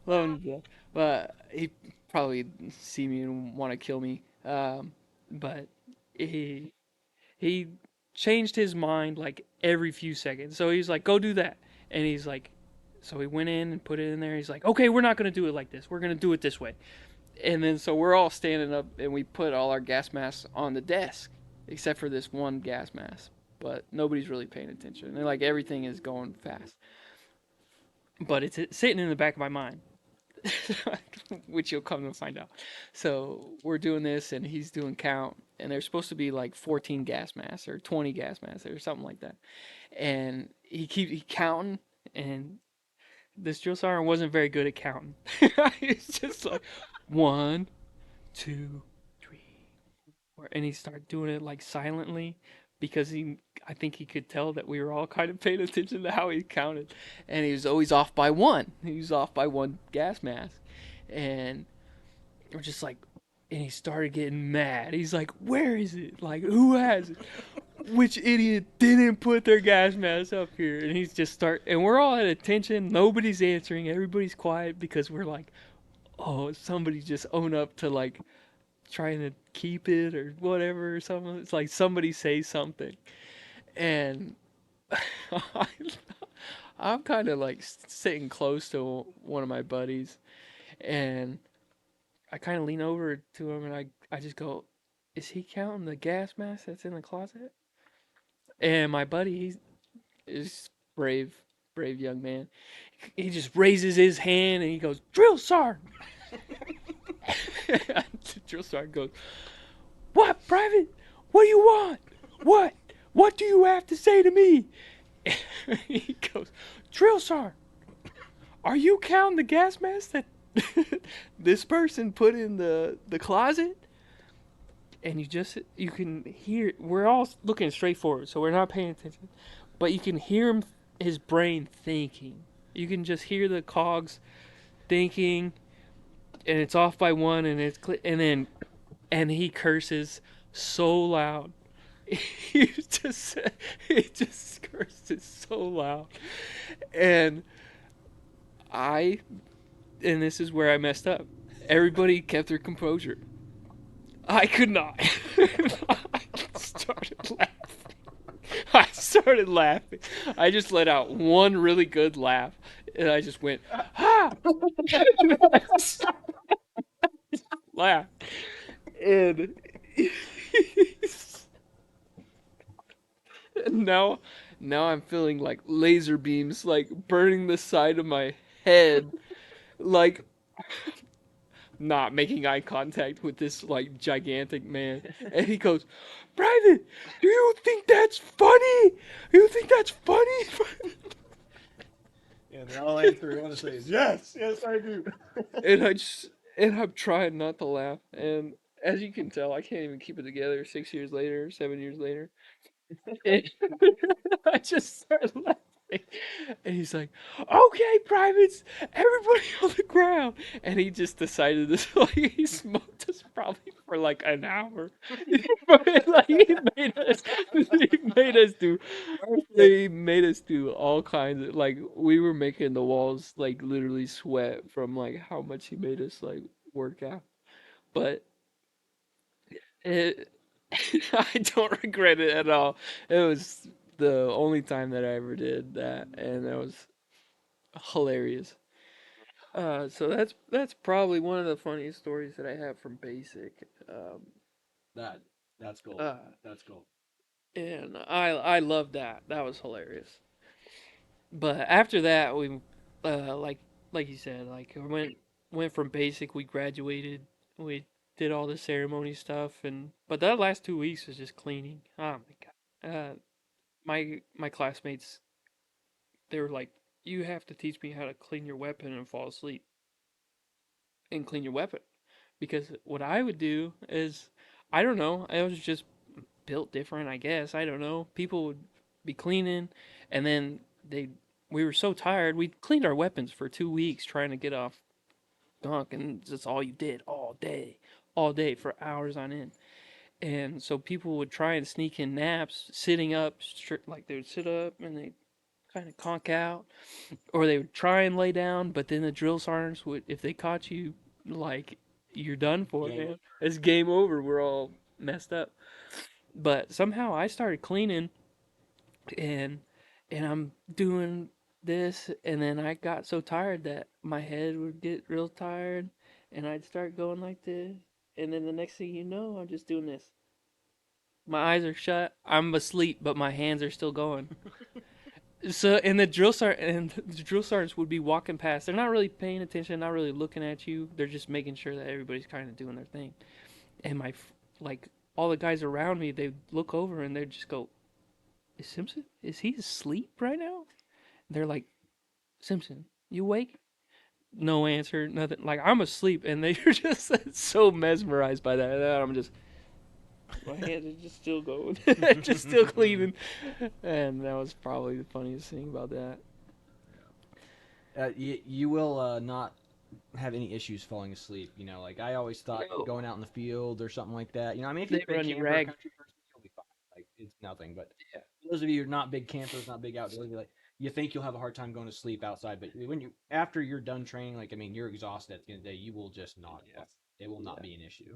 Love him to death. But he probably see me and want to kill me. But he he changed his mind like every few seconds. So he's like, go do that. And he's like, so he went in and put it in there. He's like, okay, we're not going to do it like this. We're going to do it this way. And then so we're all standing up and we put all our gas masks on the desk, except for this one gas mask. But nobody's really paying attention. And like everything is going fast. But it's sitting in the back of my mind, which you'll come to find out. So we're doing this and he's doing count. And there's supposed to be like 14 gas masks or 20 gas masks or something like that. And he counting, and this drill sergeant wasn't very good at counting. It's just like 1, 2, 3, 4, and he started doing it like silently because I think he could tell that we were all kind of paying attention to how he counted, and he was always off by one. He was off by one gas mask, and we're just like, and he started getting mad. He's like, "Where is it? Like, who has it? Which idiot didn't put their gas mask up here?" And he's just and we're all at attention. Nobody's answering. Everybody's quiet because we're like, oh, somebody just own up to like trying to keep it or whatever or something. It's like somebody say something. And I'm kind of like sitting close to one of my buddies, and I kind of lean over to him and I just go, is he counting the gas mask that's in the closet? And my buddy, is brave, brave young man. He just raises his hand and he goes, "Drill sergeant." The drill sergeant goes, "What, private? What do you want? What? What do you have to say to me?" He goes, "Drill sergeant, are you counting the gas mask that this person put in the closet?" And you can hear, we're all looking straight forward, so we're not paying attention, but you can hear his brain thinking. You can just hear the cogs thinking, and it's off by one, and and he curses so loud. he just curses so loud, and and this is where I messed up. Everybody kept their composure. I could not. I started laughing. I just let out one really good laugh, and I just went, "Ha!" Laugh. And now, I'm feeling like laser beams, like burning the side of my head, like not making eye contact with this like gigantic man. And he goes, "Private, do you think that's funny? Do you think that's funny?" And the all answer I want to say is yes, yes I do. And I'm trying not to laugh. And as you can tell, I can't even keep it together 6 years later, 7 years later. And I just started laughing. And he's like, "Okay, privates, everybody on the ground." And he just decided to, like, he smoked us probably for like an hour. But, like, he made us do all kinds of, like, we were making the walls like literally sweat from like how much he made us like work out. But it, I don't regret it at all. It was the only time that I ever did that, and that was hilarious. So that's probably one of the funniest stories that I have from basic. That's cool. Uh, That's cool. and I loved that. That was hilarious. But after that, we, like you said, like went from basic. We graduated. We did all the ceremony stuff, and but that last 2 weeks was just cleaning. Oh my god. My classmates, they were like, "You have to teach me how to clean your weapon and fall asleep and clean your weapon," because what I would do is, I don't know, I was just built different, I guess. I don't know. People would be cleaning, and then they we were so tired. We cleaned our weapons for 2 weeks trying to get off gunk, and that's all you did all day for hours on end. And so people would try and sneak in naps, sitting up, like they would sit up and they kind of conk out, or they would try and lay down. But then the drill sergeants would, if they caught you, like you're done for, man. It's game over. We're all messed up. But somehow I started cleaning, and I'm doing this, and then I got so tired that my head would get real tired, and I'd start going like this, and then the next thing you know, I'm just doing this. My eyes are shut, I'm asleep, but my hands are still going. So, and the drill sergeants would be walking past. They're not really paying attention, not really looking at you. They're just making sure that everybody's kind of doing their thing. And like all the guys around me, they look over and they just go, "Is Simpson? Is he asleep right now?" They're like, "Simpson, you awake?" No answer, nothing. Like I'm asleep, and they're just so mesmerized by that. And I'm just, my hands are just still going, just still cleaning, and that was probably the funniest thing about that. You will not have any issues falling asleep. You know, like I always thought No. going out in the field or something like that. You know, I mean, if you're They a big run you camper, rag. country person, you'll be fine. Like it's nothing. But Yeah. for those of you who are not big campers, not big outdoors, like you think you'll have a hard time going to sleep outside, but when you after you're done training, like I mean, you're exhausted at the end of the day. You will just not. It will not be an issue.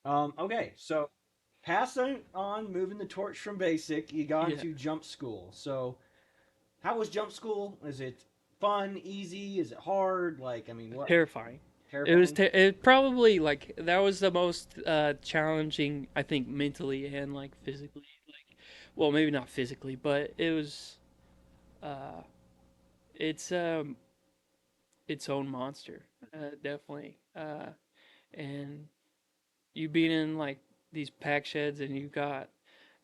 Okay, so passing on, moving the torch from basic, you got Yeah. into jump school. So, how was jump school? Is it fun, easy? Is it hard? Like, I mean, what? Terrifying. Terrifying. It probably, like, that was the most challenging, I think, mentally and like physically. Like, well, maybe not physically, but it was uh, it's its own monster, definitely. And you being in like these pack sheds, and you got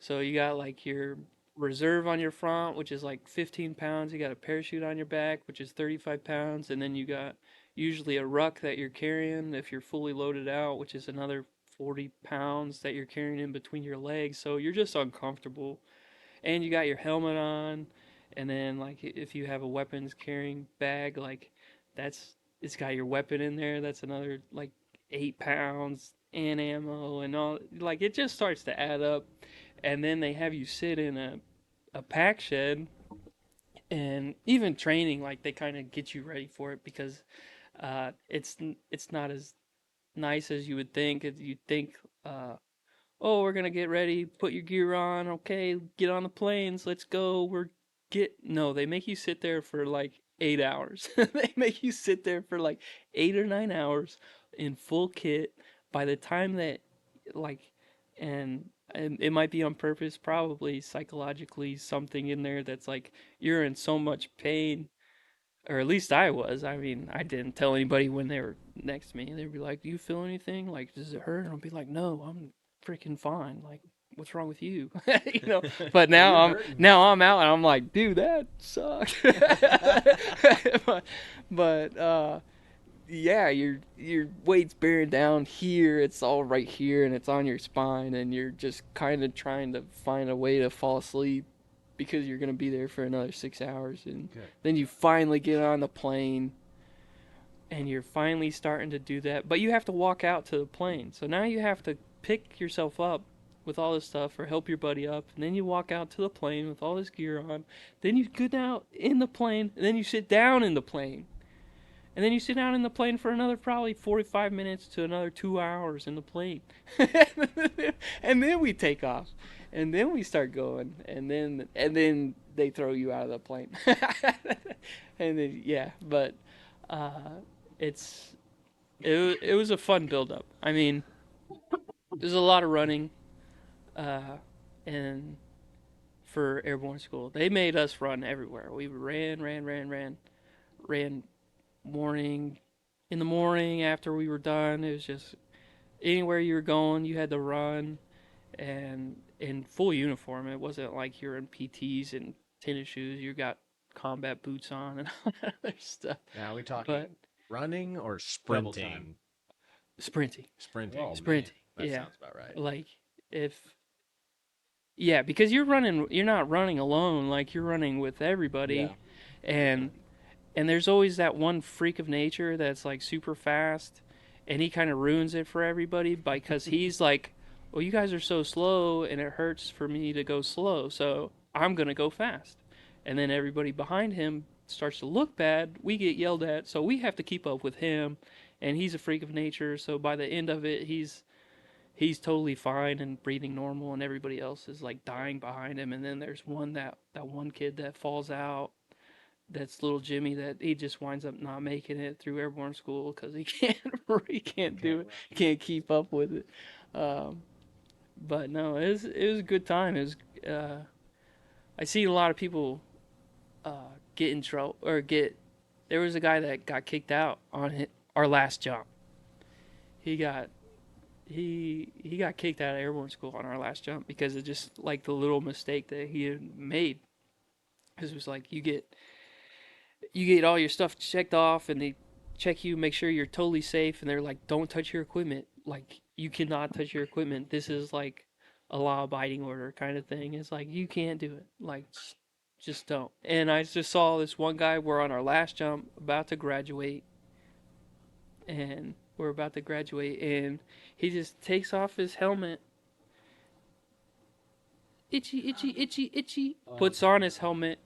like your reserve on your front, which is like 15 pounds. You got a parachute on your back, which is 35 pounds, and then you got usually a ruck that you're carrying if you're fully loaded out, which is another 40 pounds that you're carrying in between your legs. So you're just uncomfortable, and you got your helmet on, and then like if you have a weapons carrying bag, like that's it's got your weapon in there. That's another like 8 pounds and ammo and all. Like it just starts to add up, and then they have you sit in a pack shed, and even training, like they kind of get you ready for it because it's not as nice as you would think. You think, oh, we're gonna get ready, put your gear on, okay, get on the planes, let's go. No, they make you sit there for like 8 hours. They make you sit there for like 8 or 9 hours in full kit. By the time that, like, and it might be on purpose, probably psychologically something in there that's like you're in so much pain, or at least I was. I mean, I didn't tell anybody when they were next to me. They'd be like, "Do you feel anything? Like, does it hurt?" And I'll be like, "No, I'm freaking fine. Like, what's wrong with you?" You know. But now I'm out, and I'm like, "Dude, that sucked." but yeah, your weight's bearing down here. It's all right here, and it's on your spine, and you're just kind of trying to find a way to fall asleep because you're gonna be there for another 6 hours, and then you finally get on the plane, and you're finally starting to do that. But you have to walk out to the plane, so now you have to pick yourself up with all this stuff, or help your buddy up, and then you walk out to the plane with all this gear on. Then you get out in the plane, and then you sit down in the plane. And then you sit down in the plane for another probably 45 minutes to another 2 hours in the plane. And then we take off. And then we start going. And then they throw you out of the plane. And then, yeah, but it was a fun build up. I mean, there's a lot of running, and for airborne school, they made us run everywhere. We ran morning, in the morning after we were done. It was just anywhere you were going, you had to run, and in full uniform. It wasn't like you're in PTs and tennis shoes. You got combat boots on and all that other stuff. Now we talking But running or Double sprinting? time. sprinting, Sprinting. Oh, sprinting. That Yeah, sounds about right. like if yeah, because you're not running alone. Like you're running with everybody, Yeah. and there's always that one freak of nature that's like super fast, and he kind of ruins it for everybody because he's like, well, you guys are so slow and it hurts for me to go slow, so I'm going to go fast. And then everybody behind him starts to look bad. We get yelled at, so we have to keep up with him, and he's a freak of nature, so by the end of it, he's totally fine and breathing normal, and everybody else is like dying behind him. And then there's that one kid that falls out, that's little Jimmy, that he just winds up not making it through airborne school because he can't do it, can't keep up with it. But no, it was a good time. It was I see a lot of people get in trouble or get. There was a guy that got kicked out on our last jump. He got kicked out of airborne school on our last jump because of just like the little mistake that he had made. Because it was like you get all your stuff checked off, and they check you, make sure you're totally safe, and they're like, don't touch your equipment. Like, you cannot touch your equipment. This is like a law-abiding order kind of thing. It's like, you can't do it. Like, just don't. And I just saw this one guy, we're on our last jump, about to graduate, and he just takes off his helmet. Itchy, puts on his helmet.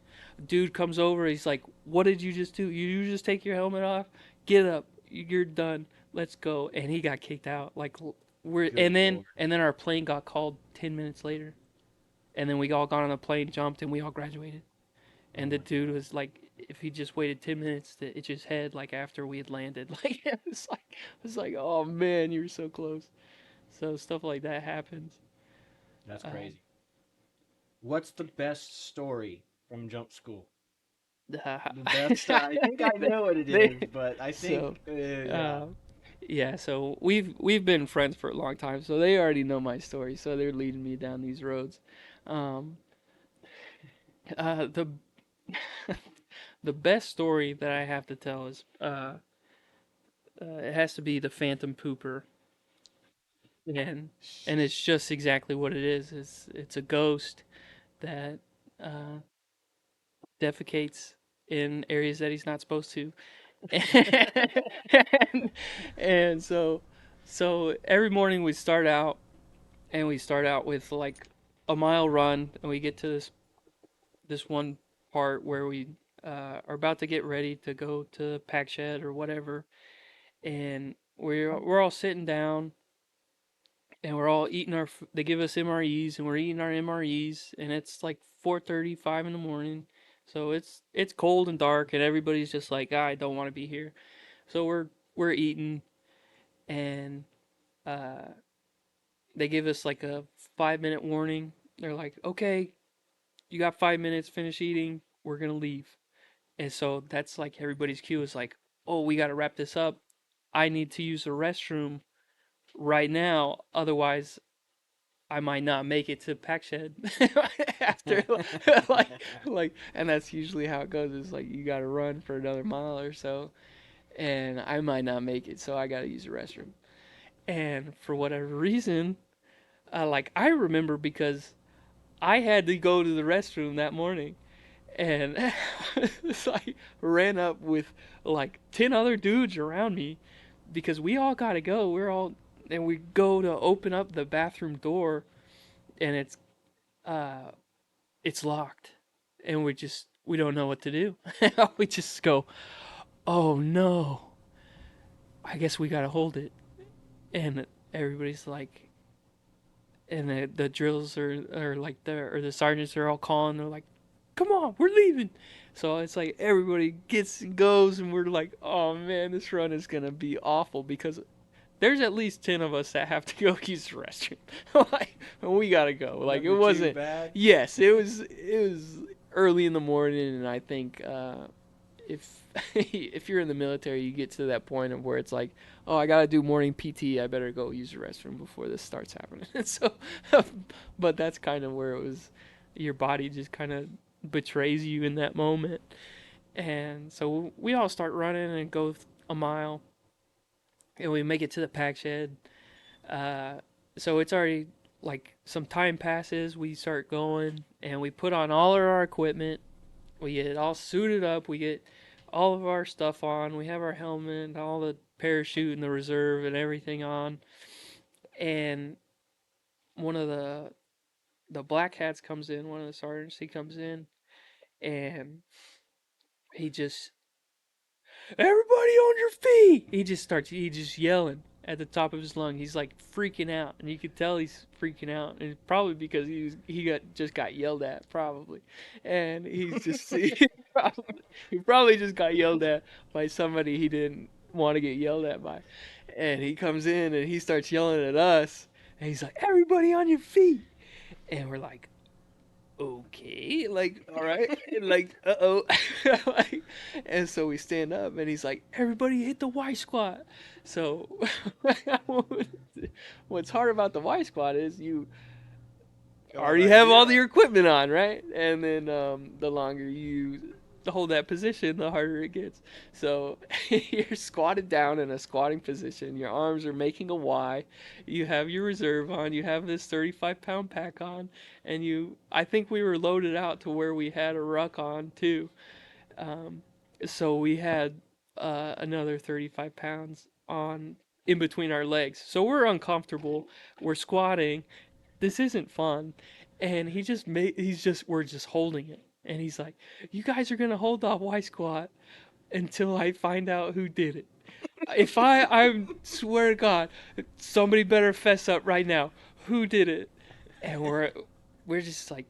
Dude comes over, he's like, what did you just do? You just take your helmet off? Get up, you're done, let's go. And he got kicked out. Like, and then our plane got called 10 minutes later, and then we all got on the plane, jumped, and we all graduated. And the dude was like, if he just waited 10 minutes to itch his head, like after we had landed, like it was like, oh man, you were so close. So stuff like that happens. That's crazy. What's the best story from jump school? The best. I think I know what it is, but I think. Yeah, so we've been friends for a long time, so they already know my story. So they're leading me down these roads. The the best story that I have to tell is it has to be the Phantom Pooper, and it's just exactly what it is. It's a ghost that defecates in areas that he's not supposed to. and so every morning we start out with like a mile run, and we get to this one part where we are about to get ready to go to pack shed or whatever, and we're all sitting down, and we're all eating they give us MREs, and we're eating our MREs, and it's like 4:30, 5 in the morning. So it's cold and dark, and everybody's just like, I don't want to be here. So we're eating, and they give us like a 5-minute warning. They're like, okay, you got 5 minutes, finish eating, we're gonna leave. And so that's like everybody's cue is like, oh, we gotta wrap this up. I need to use the restroom right now, otherwise I might not make it to pack shed after like and that's usually how it goes. It's like you gotta run for another mile or so, and I might not make it, so I gotta use the restroom. And for whatever reason, like I remember because I had to go to the restroom that morning, and so I ran up with like 10 other dudes around me because we all gotta go. And we go to open up the bathroom door, and it's locked, and we don't know what to do. We just go, oh no, I guess we gotta hold it. And everybody's like, and the drills are like the sergeants are all calling. They're like, come on, we're leaving. So it's like everybody gets and goes, and we're like, oh man, this run is gonna be awful because there's at least 10 of us that have to go use the restroom. Like, we gotta go. Like, it wasn't. Bad. Yes, it was early in the morning, and I think if if you're in the military, you get to that point of where it's like, oh, I gotta do morning PT. I better go use the restroom before this starts happening. So, but that's kind of where it was. Your body just kind of betrays you in that moment, and so we all start running and go a mile, and we make it to the pack shed. So it's already like some time passes. We start going, and we put on all of our equipment. We get all suited up. We get all of our stuff on. We have our helmet, all the parachute and the reserve and everything on. And one of the black hats comes in. One of the sergeants, he comes in, and he just, everybody on your feet. He just yelling at the top of his lung. He's like freaking out, and you could tell he's freaking out, and it's probably because he just got yelled at, probably, and he's just he probably just got yelled at by somebody he didn't want to get yelled at by, and he comes in and he starts yelling at us, and he's like, everybody on your feet, and we're like, okay, like, all right, and like, uh-oh. Like, and so we stand up, and he's like, everybody hit the Y squat. So what's hard about the Y squat is you already have all your equipment on, right? And then the longer you hold that position, the harder it gets. So you're squatted down in a squatting position. Your arms are making a Y. You have your reserve on. You have this 35-pound pack on. And I think we were loaded out to where we had a ruck on, too. So we had another 35 pounds on in between our legs. So we're uncomfortable. We're squatting. This isn't fun. And we're just holding it. And he's like, you guys are going to hold off Y squat until I find out who did it. If I swear to God, somebody better fess up right now. Who did it? And we're just like,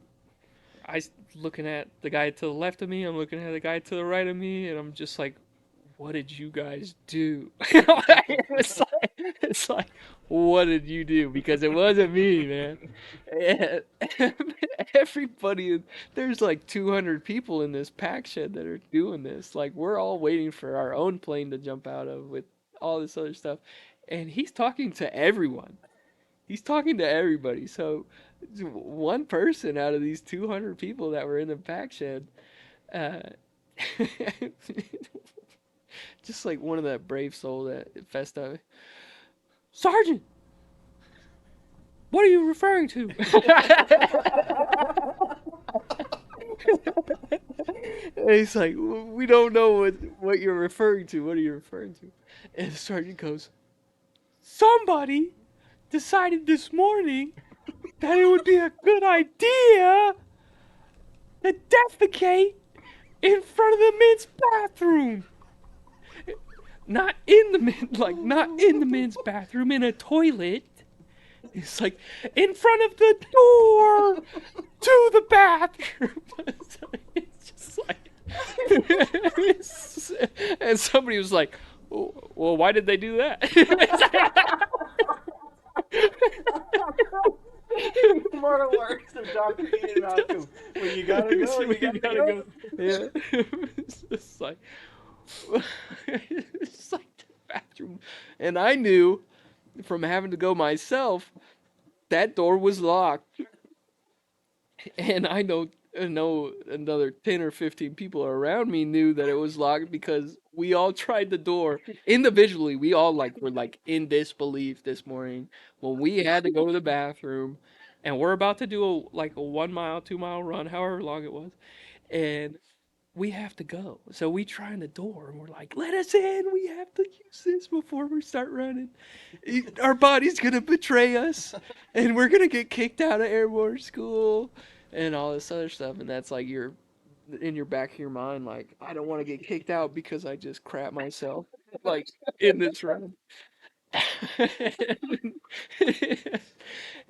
looking at the guy to the left of me. I'm looking at the guy to the right of me. And I'm just like, what did you guys do? It's like, what did you do? Because it wasn't me, man. And everybody, there's like 200 people in this pack shed that are doing this. Like, we're all waiting for our own plane to jump out of with all this other stuff. And he's talking to everyone. He's talking to everybody. So one person out of these 200 people that were in the pack shed, just like one of that brave soul that fessed up. Sergeant, what are you referring to? And he's like, we don't know what you're referring to. What are you referring to? And the sergeant goes, somebody decided this morning that it would be a good idea to defecate in front of the men's bathroom. Not in the men's bathroom, in a toilet. It's like in front of the door to the bathroom. It's just like, and somebody was like, well, why did they do that? Moral works of Dr. Ian Malcolm. When you gotta go, you gotta go. Yeah. It's just like, it's like the bathroom. And I knew from having to go myself, that door was locked. And I know another 10 or 15 people around me knew that it was locked because we all tried the door individually. We all were in disbelief this morning when we had to go to the bathroom, and we're about to do a 1 mile, 2 mile run, however long it was, and we have to go. So we try on the door, and we're like, let us in. We have to use this before we start running. Our body's going to betray us, and we're going to get kicked out of airborne school and all this other stuff. And that's like in your back of your mind, like, I don't want to get kicked out because I just crap myself, in this run.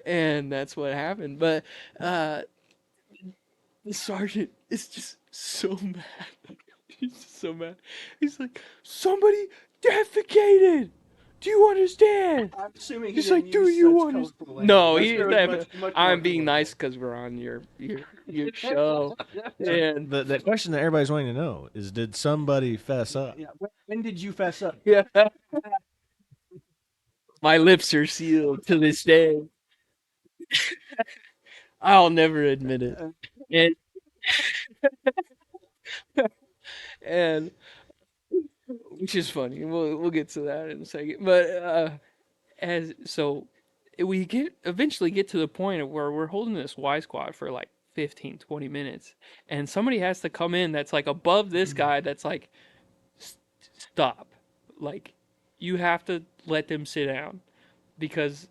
And that's what happened. But the sergeant is just so mad. He's just so mad. He's like, somebody defecated do you understand? I'm assuming He's he like, didn't do use you such understand? colorful language. No, I'm he. sure it was much more I'm being colorful. nice because we're on your show. And The question that everybody's wanting to know is, did somebody fess up? Yeah. When did you fess up? yeah, my lips are sealed to this day. I'll never admit it. And and which is funny. We'll get to that in a second. But as so we eventually get to the point of where we're holding this Y squad for like 15, 20 minutes, and somebody has to come in that's like above this guy that's like, stop, like, you have to let them sit down because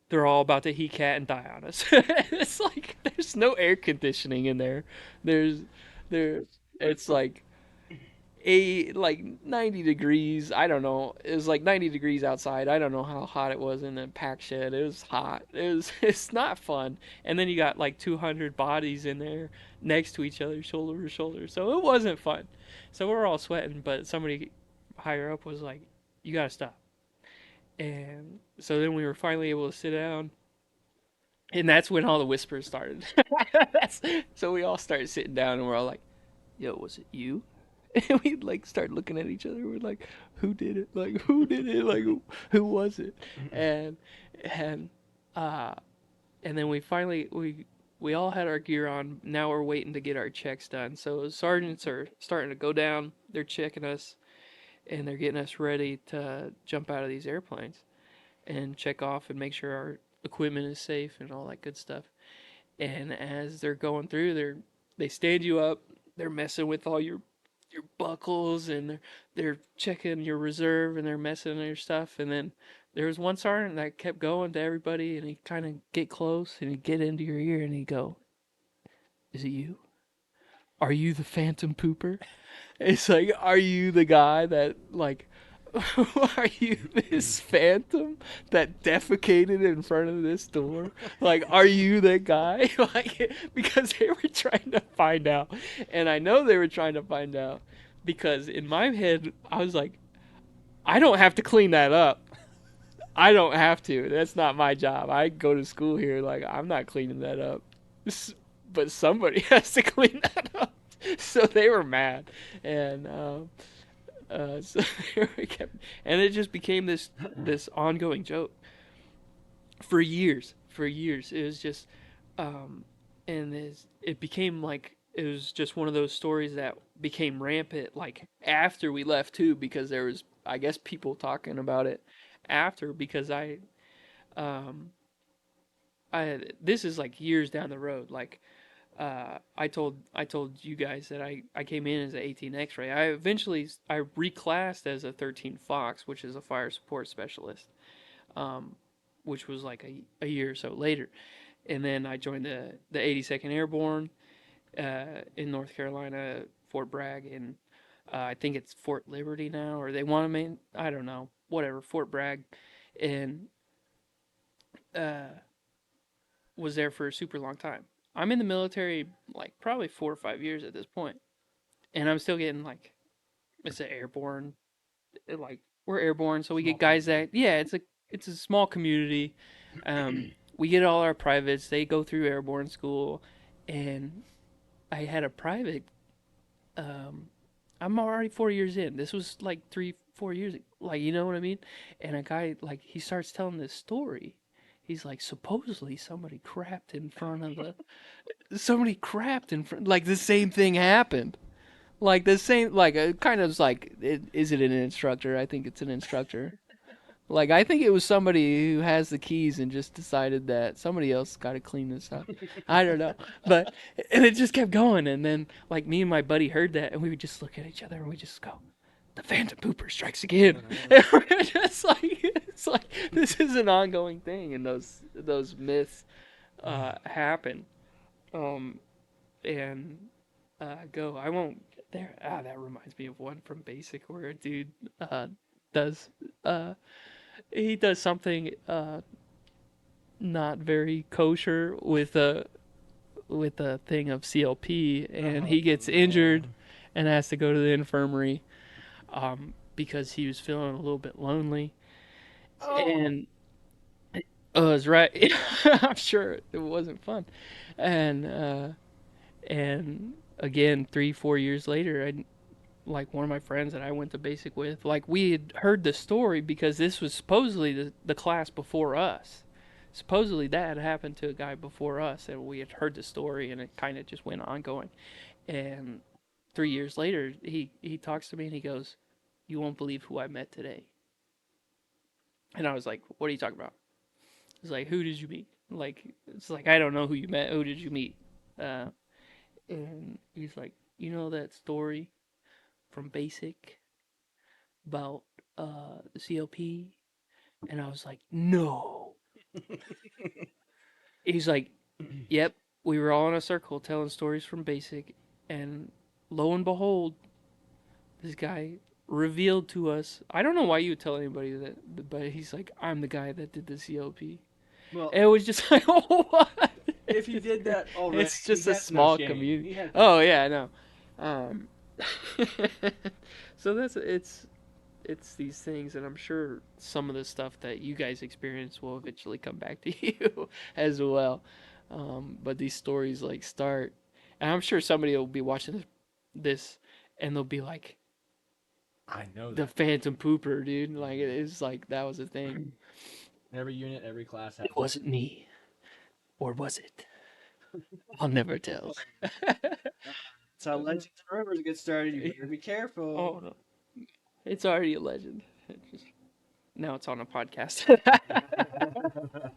they're all about to heat cat and die on us. It's like there's no air conditioning in there. There's there it's like 90 degrees. I don't know. It was like 90 degrees outside. I don't know how hot it was in the pack shed. It was hot. It's not fun. And then you got like 200 bodies in there next to each other, shoulder to shoulder. So it wasn't fun. So we're all sweating, but somebody higher up was like, "You got to stop." And so then we were finally able to sit down. And that's when all the whispers started. So we all started sitting down and we're all like, "Yo, was it you?" And we like start looking at each other. We're like, "Who did it? Like, who did it? Like, who was it?" And and uh, and then we finally we all had our gear on. Now we're waiting to get our checks done. So sergeants are starting to go down. They're checking us, and they're getting us ready to jump out of these airplanes and check off and make sure our equipment is safe and all that good stuff. And as they're going through, they stand you up. They're messing with all your buckles, and they're checking your reserve, and they're messing with your stuff. And then there was one sergeant that kept going to everybody, and he kind of get close and he'd get into your ear and he'd go, "Is it you? Are you the phantom pooper?" It's like, are you the guy that like are you this phantom that defecated in front of this door? Like, are you that guy? Like, because they were trying to find out. And I know they were trying to find out because in my head, I was like, I don't have to clean that up. I don't have to. That's not my job. I go to school here. Like, I'm not cleaning that up. But somebody has to clean that up. So they were mad. And, so we kept, and it just became this ongoing joke for years. For years, it was just, and it became like it was just one of those stories that became rampant. Like after we left too, because there was, I guess, people talking about it after. Because um, this is like years down the road. Like I told you guys that I came in as an 18 X-ray. I reclassed as a 13 Fox, which is a fire support specialist, which was like a year or so later. And then I joined the 82nd Airborne in North Carolina, Fort Bragg, and I think it's Fort Liberty now, or they want to main. I don't know, whatever, Fort Bragg, and was there for a super long time. I'm in the military like probably 4 or 5 years at this point, and I'm still getting like, it's an airborne, like we're airborne, so we get guys that, yeah, it's a small community. We get all our privates. They go through airborne school, and I had a private. I'm already 4 years in. This was like 3-4 years, like, you know what I mean. And a guy, like, he starts telling this story. He's like, supposedly somebody crapped in front of like the same thing happened. Like the same, like kind of like, is it an instructor? I think it's an instructor. Like, I think it was somebody who has the keys and just decided that somebody else got to clean this up. I don't know. But, and it just kept going. And then, like, me and my buddy heard that, and we would just look at each other and we just go, "The Phantom Pooper strikes again." And we're just like, it's like, this is an ongoing thing, and those myths happen. And go. I won't get there. That reminds me of one from Basic where a dude does he does something not very kosher with a thing of CLP, and he gets injured and has to go to the infirmary. because he was feeling a little bit lonely. Oh. And it's right. I'm sure it wasn't fun. And again, 3-4 years later, like one of my friends that I went to basic with, like we had heard the story because this was supposedly the class before us. Supposedly that had happened to a guy before us, and we had heard the story, and it kind of just went ongoing. And 3 years later, he talks to me and he goes, "You won't believe who I met today." And I was like, "What are you talking about?" He's like, "Who did you meet?" Like, it's like, I don't know who you met. Who did you meet? Uh, and he's like, "You know that story from basic about the CLP?" And I was like, "No." He's like, "Yep, we were all in a circle telling stories from basic, and lo and behold, this guy revealed to us. I don't know why you would tell anybody that, but he's like, I'm the guy that did the CLP." Well, And it was just like, oh, what? if he did that already, It's just he a has no small shame. community. He has no Oh shame. yeah, I know. So it's these things, and I'm sure some of the stuff that you guys experience will eventually come back to you as well. But these stories like start, and I'm sure somebody will be watching this, and they'll be like, I know the that. Phantom Pooper, dude. Like it is like that was a thing. Every unit, every class has. It wasn't me, or was it? I'll never tell. That's how legends and rumors get started. You better be careful. Oh no, it's already a legend. Now it's on a podcast. Oh my god,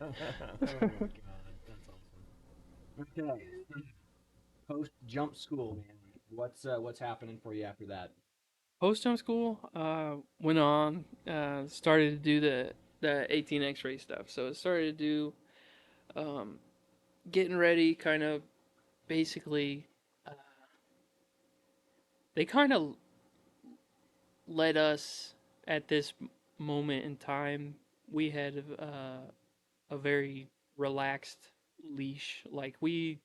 that's awesome. Okay, post jump school, man. What's happening for you after that? Post home school, went on, started to do the 18 X-ray stuff. So it started to do, um, getting ready, kind of basically. Uh, they kind of let us at this moment in time. We had a very relaxed leash. Like we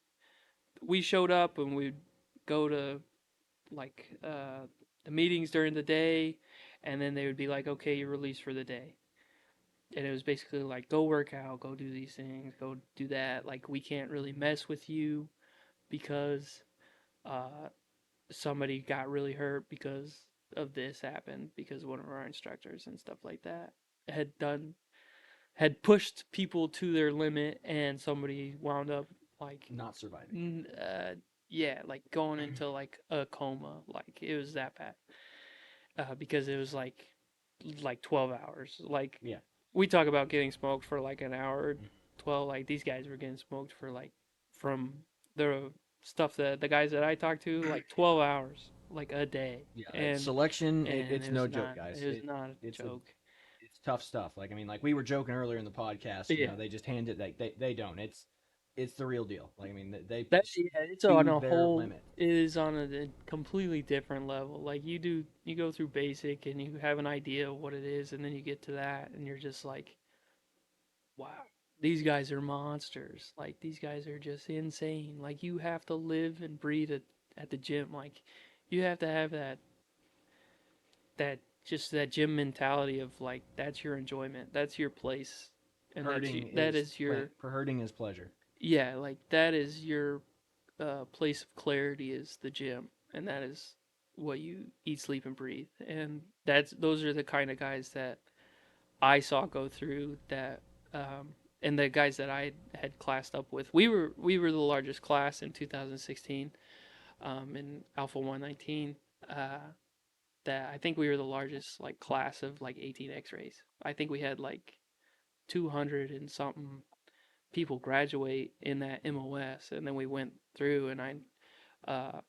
showed up and we'd go to like the meetings during the day, and then they would be like, "Okay, you're released for the day." And it was basically like, "Go work out, go do these things, go do that." Like we can't really mess with you because uh, somebody got really hurt because of this happened because one of our instructors and stuff like that had done had pushed people to their limit, and somebody wound up like Not surviving. yeah, like going into like a coma. Like it was that bad, because it was like 12 hours. Like Yeah. we talk about getting smoked for like an hour or 12. Like these guys were getting smoked for like, from the stuff that the guys that I talked to, like 12 hours, like a day. Yeah, And selection, and it's it no was joke, not guys. it was not a It's joke. it's tough stuff. Like I mean, like we were joking earlier in the podcast. You Yeah. know, they just hand it. They don't. It's the real deal. Like I mean, they That's, yeah, it's to on a their whole. limit. It is on a completely different level. Like you go through basic and you have an idea of what it is, and then you get to that, and you're just like, wow, these guys are monsters. Like these guys are just insane. Like you have to live and breathe at the gym. Like you have to have that gym mentality of like that's your enjoyment, that's your place, and that is your Hurting is pleasure. yeah, like that is your place of clarity is the gym, and that is what you eat, sleep, and breathe. And those are the kind of guys that I saw go through that. And the guys that I had classed up with, we were the largest class in 2016, in Alpha 119. That I think we were the largest like class of like 18 X-rays. I think we had like 200 and something people graduate in that MOS, and then we went through, and uh,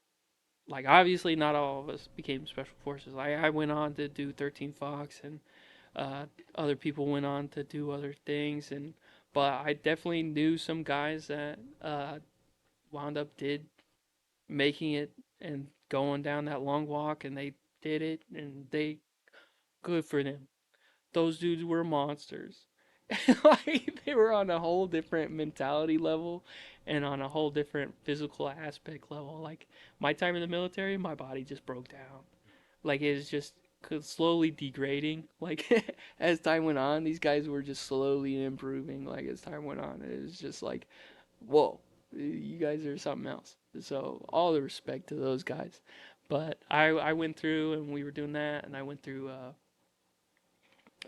like obviously not all of us became special forces. I went on to do 13 Fox, and other people went on to do other things, and but I definitely knew some guys that wound up did making it and going down that long walk, and they did it, and they good for them. Those dudes were monsters. Like they were on a whole different mentality level and on a whole different physical aspect level. Like my time in the military, my body just broke down. Like it was just slowly degrading. Like as time went on, these guys were just slowly improving. Like as time went on, it was just like, whoa, you guys are something else. So all the respect to those guys. But I went through and we were doing that, and I went through.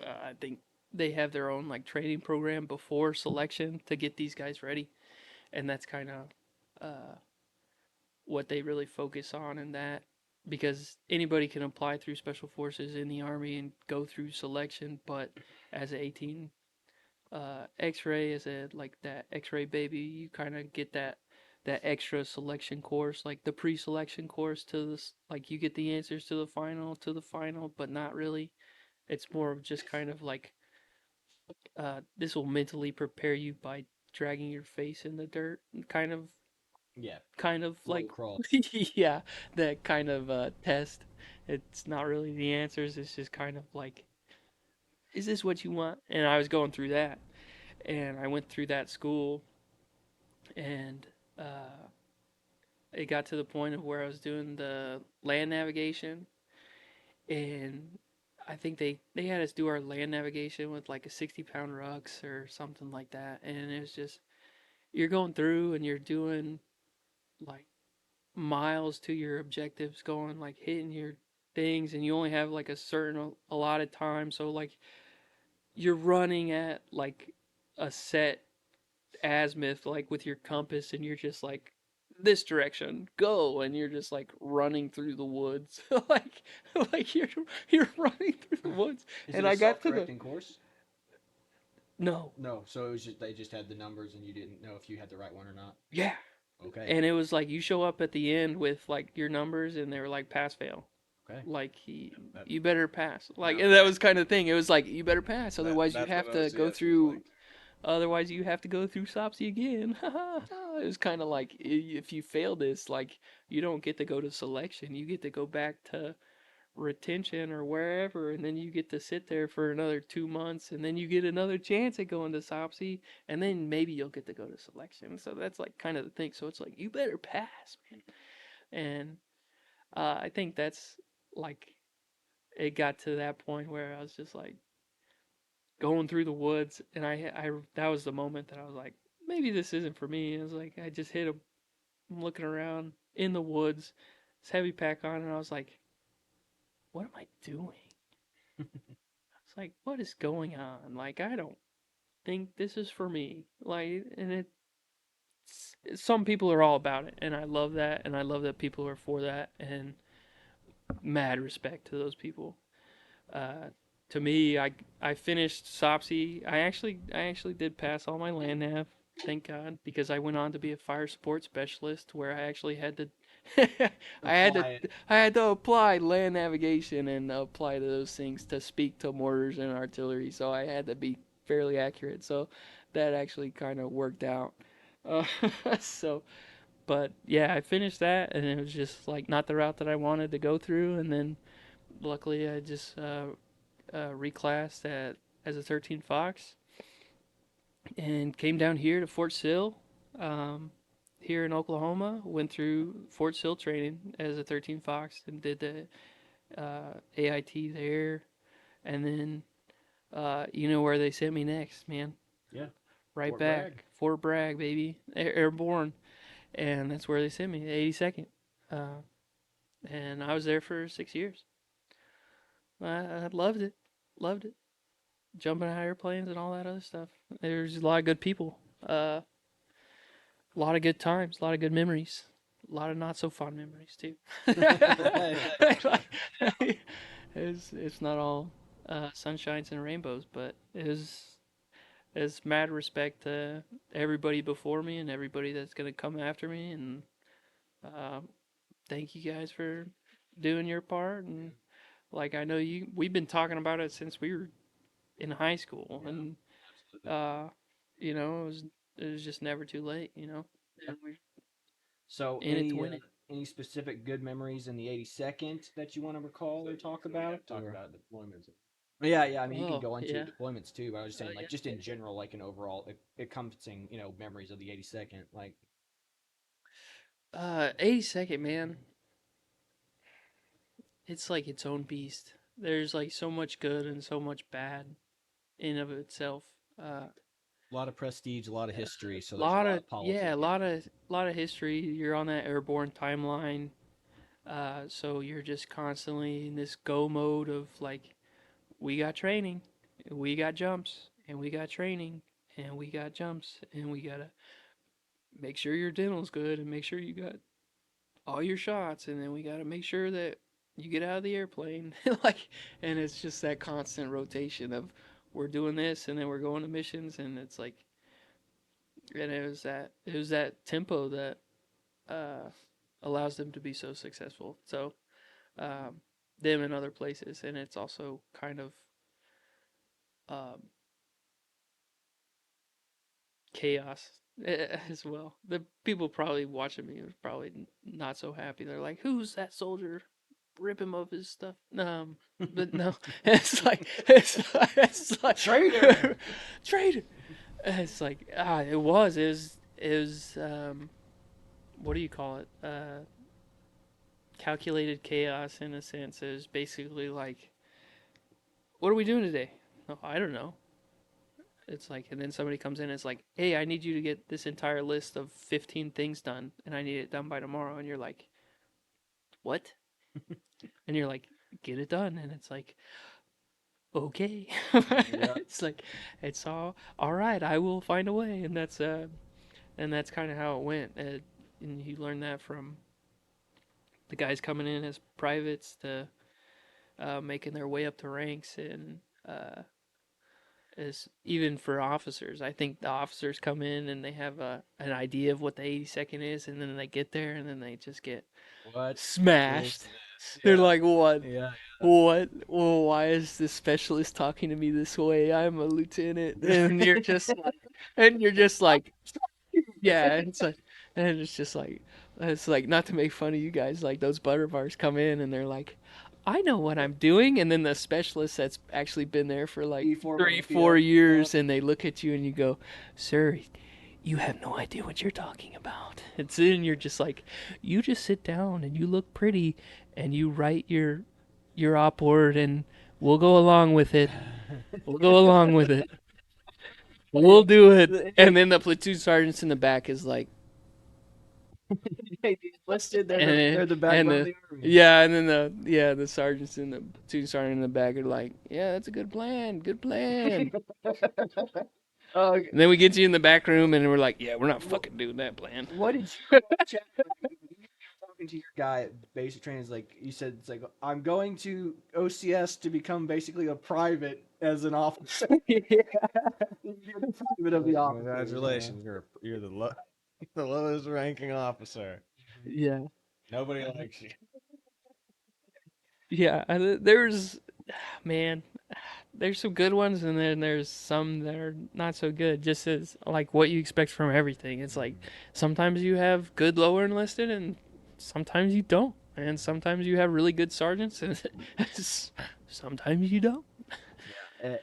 I think they have their own like training program before selection to get these guys ready, and that's kind of what they really focus on in that, because anybody can apply through special forces in the army and go through selection, but as an 18 x-ray, as a like that x-ray baby, you kind of get that extra selection course, like the pre-selection course to this, like you get the answers to the final, but not really. It's more of just kind of like this will mentally prepare you by dragging your face in the dirt, kind of Yeah. like Crawl. yeah, that kind of test. It's not really the answers, it's just kind of like, is this what you want? And I was going through that, and I went through that school, and it got to the point of where I was doing the land navigation, and I think they had us do our land navigation with like a 60-pound rucks or something like that, and it was just, you're going through and you're doing like miles to your objectives, going like hitting your things, and you only have like a certain allotted time, so like you're running at like a set azimuth, like with your compass, and you're just like, this direction go, and you're just like running through the woods. Like you're running through the woods. Is And it a I got to the self-correcting course? no. No, so it was just they just had the numbers and you didn't know if you had the right one or not. Yeah. Okay. And it was like you show up at the end with like your numbers, and they were like pass fail. Okay. Like you better pass. Like, and that was kind of the thing. It was like, you better pass, otherwise you That's have what to OCS go was through. like. Otherwise you have to go through SOPSI again. It was kind of like, if you fail this, like you don't get to go to selection. You get to go back to retention or wherever, and then you get to sit there for another 2 months, and then you get another chance at going to SOPSI, and then maybe you'll get to go to selection. So that's like kind of the thing. So it's like, you better pass, man. And I think that's like, it got to that point where I was just like going through the woods, and I that was the moment that I was like, maybe this isn't for me. I was like, I just hit I'm looking around in the woods, this heavy pack on, and I was like, what am I doing? It's like, what is going on? Like, I don't think this is for me. Like, and some people are all about it, and I love that, and I love that people are for that, and mad respect to those people. Uh, to me, I finished SOPSI. I actually did pass all my land nav, thank God, because I went on to be a fire support specialist, where I actually had to I had to apply land navigation and apply to those things to speak to mortars and artillery. So I had to be fairly accurate. So that actually kind of worked out. Uh, so, but yeah, I finished that, and it was just like not the route that I wanted to go through. And then luckily, I just reclassed as a 13 Fox and came down here to Fort Sill, here in Oklahoma. Went through Fort Sill training as a 13 Fox and did the AIT there, and then you know where they sent me next, man? Yeah. Right Fort back, Bragg. Fort Bragg, baby, airborne, and that's where they sent me, the 82nd, and I was there for 6 years. I loved it, jumping out of airplanes and all that other stuff. There's a lot of good people, a lot of good times, a lot of good memories, a lot of not so fun memories too. It's not all sunshines and rainbows, but it's mad respect to everybody before me and everybody that's gonna come after me, and uh, thank you guys for doing your part. And like, I know we've been talking about it since we were in high school, and you know, it was just never too late, you know. And we're So in it to win it. any specific good memories in the 82nd that you want to recall or talk about? Talk or- about deployments. Yeah. I mean, you Oh, can go into yeah. deployments too, but I was just saying, like, Yeah. just in general, like an overall encompassing, memories of the 82nd. Like, 82nd, man. It's like its own beast. there's like so much good and so much bad in of itself. A lot of prestige, a lot of history. So A there's lot a lot of of politics. yeah, a lot of history. You're on that airborne timeline, so you're just constantly in this go mode of like, we got training, we got jumps, and we got training, and we got jumps, and we gotta make sure your dental's good, and make sure you got all your shots, and then we gotta make sure that you get out of the airplane, like, and it's just that constant rotation of we're doing this, and then we're going to missions, and it's like, and it was that tempo that uh, allows them to be so successful. So them in other places, and it's also kind of um, chaos as well. The people probably watching me are probably not so happy. They're like, "Who's that soldier? Rip him of his stuff." But no, it's like Traitor! traitor. It's like it was what do you call it? Calculated chaos in a sense. It was basically like, what are we doing today? Oh, I don't know. It's like, and then somebody comes in and it's like, hey, I need you to get this entire list of 15 things done, and I need it done by tomorrow. And you're like, what? And you're like, get it done. And it's like, okay. It's like, it's all right. I will find a way. And that's kind of how it went. And you learn that from the guys coming in as privates to making their way up the ranks, and as even for officers. I think the officers come in and they have an idea of what the 82nd is, and then they get there and then they just get smashed. They're like, what? Yeah. What? Well, why is this specialist talking to me this way? I'm a lieutenant, and you're just like, yeah. It's like, and it's like not to make fun of you guys. Like those butter bars come in and they're like, I know what I'm doing, and then the specialist that's actually been there for like 3-4 years, and they look at you and you go, sir, you have no idea what you're talking about. And then you're just like, you just sit down and you look pretty, and you write your op word, and we'll go along with it. We'll go along with it. We'll do it. And then the platoon sergeant's in the back is like, Hey, the enlisted, and they're the backbone of the army. yeah, and then the sergeants in the platoon sergeant in the back are like, yeah, that's a good plan, good plan. And then we get you in the back room, and we're like, yeah, we're not fucking doing that plan. What did you chat talking to your guy at basic training? Is like you said, it's like I'm going to OCS to become basically a private as an officer. You're the private of the officer. Congratulations, you're the lowest ranking officer. Yeah, Nobody likes you. yeah. There's, man, there's some good ones, and then there's some that are not so good. Just as like what you expect from everything. It's like sometimes you have good lower enlisted, and sometimes you don't, and sometimes you have really good sergeants, and sometimes you don't.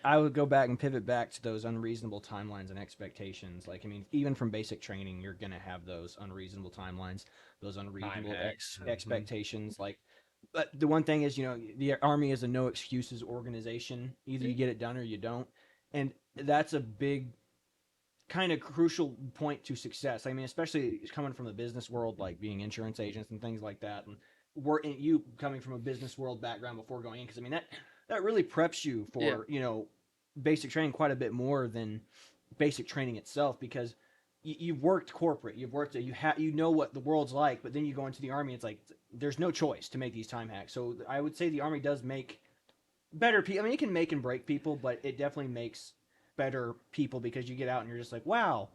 I would go back and pivot back to those unreasonable timelines and expectations. Like, I mean, even from basic training, you're going to have those unreasonable timelines, those unreasonable expectations. Like, but the one thing is, the Army is a no excuses organization. Either you get it done or you don't. And that's a big kind of crucial point to success. I mean, especially coming from the business world, like being insurance agents and things like that. And you coming from a business world background before going in, because I mean, that really preps you for, basic training quite a bit more than basic training itself, because you've worked corporate, you know what the world's like, but then you go into the Army, it's like there's no choice to make these time hacks. So I would say the Army does make better people. I mean, it can make and break people, but it definitely makes better people, because you get out and you're just like, wow,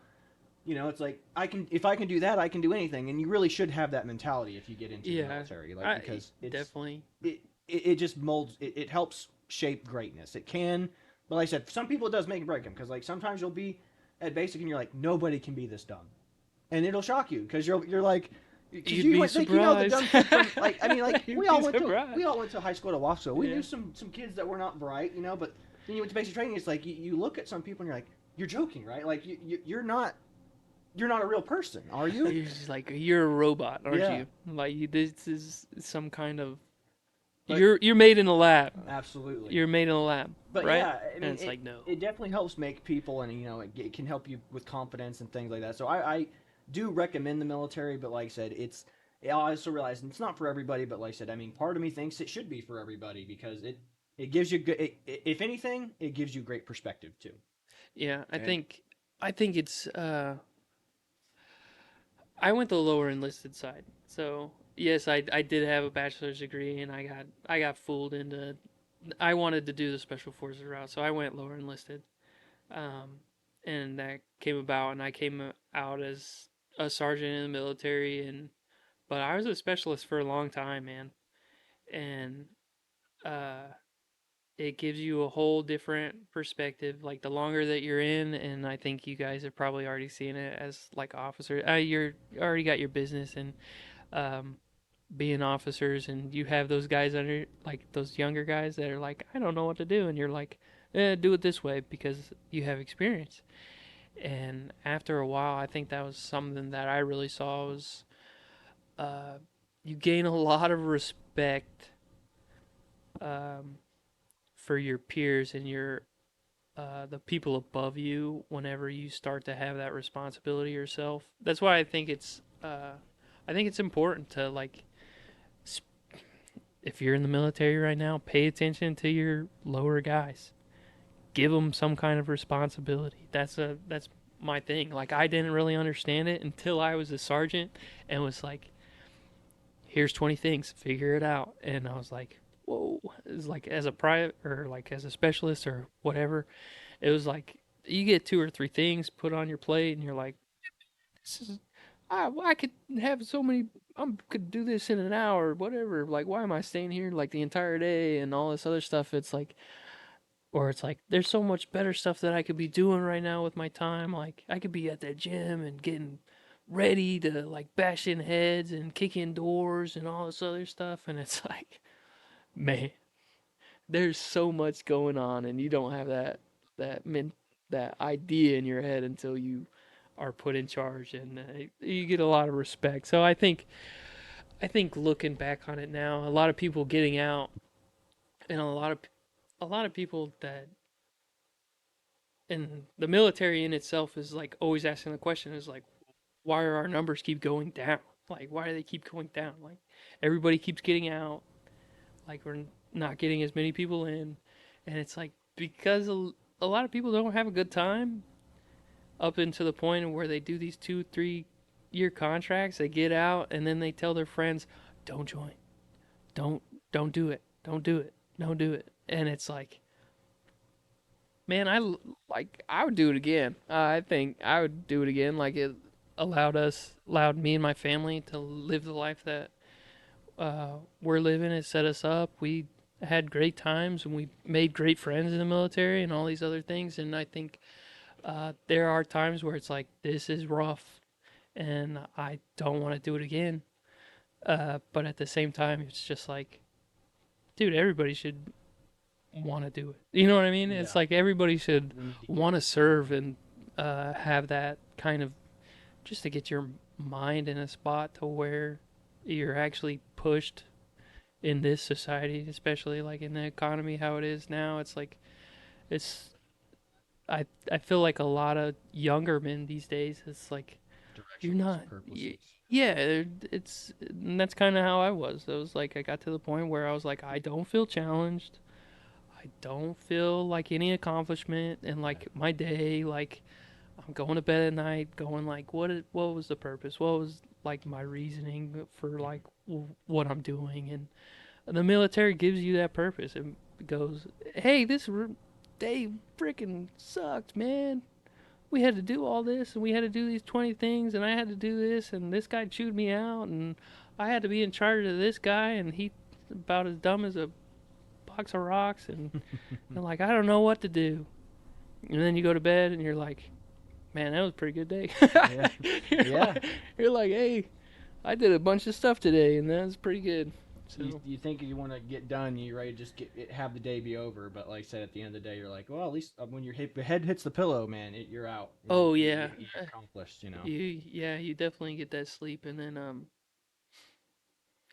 it's like if I can do that, I can do anything. And you really should have that mentality if you get into the military, like, because it's definitely it just molds, it helps shape greatness. It can, but like I said, some people it does make and break them, because like sometimes you'll be at basic and you're like, nobody can be this dumb, and it'll shock you, because you're like, you'd be surprised. The dumb kid from, like, I mean, like we all went to high school at Owasso. We knew some kids that were not bright, but then you went to basic training. It's like you look at some people and you're like, you're joking, right? Like you're not a real person, are you? You're just like, you're a robot, aren't you? Like this is some kind of you're made in a lab. Absolutely. You're made in a lab, But right? yeah, I mean, and it's like, no. it definitely helps make people, and it can help you with confidence and things like that. So I do recommend the military, but like I said, I also realize it's not for everybody. But like I said, I mean, part of me thinks it should be for everybody because it gives you good. If anything, it gives you great perspective too. Yeah, I think it's I went the lower enlisted side. So yes, I did have a bachelor's degree, and I got fooled into. I wanted to do the special forces route, so I went lower enlisted, and that came about, and I came out as a sergeant in the military, but I was a specialist for a long time, man, and uh, it gives you a whole different perspective. Like the longer that you're in, and I think you guys have probably already seen it as like officers. You're already got your business and um, being officers, and you have those guys under like those younger guys that are like, I don't know what to do, and you're like, do it this way because you have experience. And after a while, I think that was something that I really saw was uh, you gain a lot of respect um, for your peers and your the people above you whenever you start to have that responsibility yourself. That's why I think it's important to like if you're in the military right now, pay attention to your lower guys. Give them some kind of responsibility. That's my thing. Like I didn't really understand it until I was a sergeant and was like, here's 20 things, figure it out. And I was like, whoa. It's like as a private or like as a specialist or whatever, it was like you get 2 or 3 things put on your plate and you're like, this is I could have so many. I could do this in an hour, whatever. Like, why am I staying here like the entire day and all this other stuff? It's like, or it's like, there's so much better stuff that I could be doing right now with my time. Like, I could be at the gym and getting ready to like bash in heads and kick in doors and all this other stuff. And it's like, man, there's so much going on, and you don't have that that idea in your head until you are put in charge, and you get a lot of respect. So I think looking back on it now, a lot of people getting out, and a lot of people that and the military in itself is like always asking the question is like, why are our numbers keep going down? Like, why do they keep going down? Like, everybody keeps getting out. Like, we're not getting as many people in, and it's like because a lot of people don't have a good time up into the point where they do these 2-3 year contracts. They get out and then they tell their friends, "Don't join. Don't don't do it. Don't do it. Don't do it." And it's like, man, I would do it again. I think I would do it again. Like it allowed me and my family to live the life that we're living. It set us up. We had great times and we made great friends in the military and all these other things. And I think there are times where it's like, this is rough and I don't want to do it again. But at the same time, it's just like, dude, everybody should want to do it. You know what I mean? Yeah. It's like everybody should want to serve and have that kind of just to get your mind in a spot to where you're actually pushed in this society, especially like in the economy how it is now. It's like it's I feel like a lot of younger men these days, it's like you're not yeah, it's and that's kind of how I was. It was like I got to the point where I was like, I don't feel challenged. I don't feel like any accomplishment in like my day. Like I'm going to bed at night, going like, what was the purpose? What was like my reasoning for like what I'm doing? And the military gives you that purpose. It goes, hey, this day freaking sucked, man. We had to do all this, and we had to do these 20 things, and I had to do this, and this guy chewed me out, and I had to be in charge of this guy, and he's about as dumb as a box of rocks, and like, I don't know what to do. And then you go to bed, and you're like, man, that was a pretty good day. Yeah. You're like, hey, I did a bunch of stuff today, and that was pretty good. So you think you want to get done, you're ready to just have the day be over. But like I said, at the end of the day, you're like, well, at least when your head hits the pillow, man, you're out. Oh yeah, you're accomplished. You know. You definitely get that sleep, and then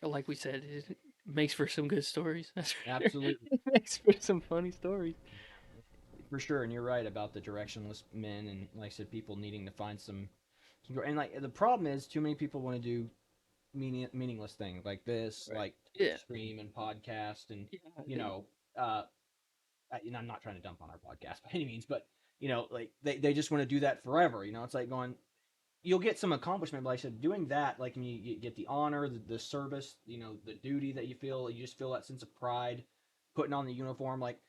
like we said, makes for some good stories. That's for sure. Absolutely. It makes for some funny stories. For sure, and you're right about the directionless men, and like I said, people needing to find some. And like the problem is, too many people want to do meaningless things like this, Right. like Yeah. stream and podcast, and Yeah, you know, I'm not trying to dump on our podcast by any means, but like they just want to do that forever. It's like going, you'll get some accomplishment, but like I said, doing that, like when you get the honor, the service, the duty that you feel, you just feel that sense of pride, putting on the uniform. Like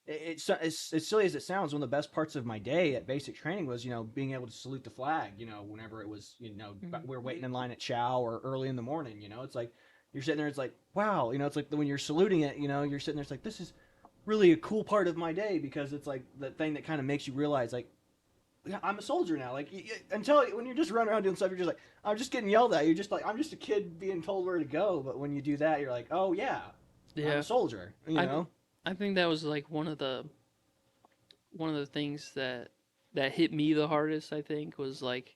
it's as silly as it sounds, one of the best parts of my day at basic training was being able to salute the flag. Whenever it was we're waiting in line at chow or early in the morning. It's like you're sitting there, it's like wow, it's like when you're saluting it, you're sitting there, it's like this is really a cool part of my day because it's like the thing that kind of makes you realize like yeah, I'm a soldier now. Like until when you're just running around doing stuff, you're just like I'm just getting yelled at. You're just like I'm just a kid being told where to go. But when you do that, you're like oh yeah, I'm yeah. a soldier. I think that was like one of the things that hit me the hardest. I think was like,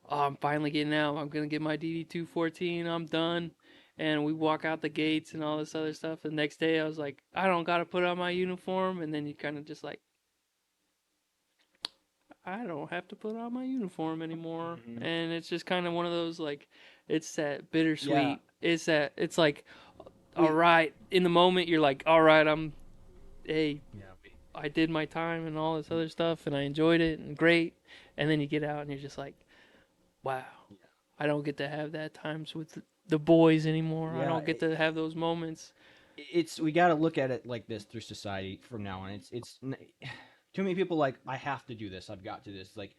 oh, I'm finally getting out. I'm gonna get my DD 214. I'm done. And we walk out the gates and all this other stuff. The next day, I was like, I don't gotta put on my uniform. And then you kind of just like, I don't have to put on my uniform anymore. Mhm. And it's just kind of one of those like, it's that bittersweet. Yeah. It's like, all right, in the moment you're like, all right, hey, I did my time and all this other stuff and I enjoyed it and great. And then you get out and you're just like, wow, I don't get to have that times with the boys anymore. I Yeah, don't get to have those moments. We got to look at it like this through society from now on. It's too many people like I have to do this. I've got to do this. Like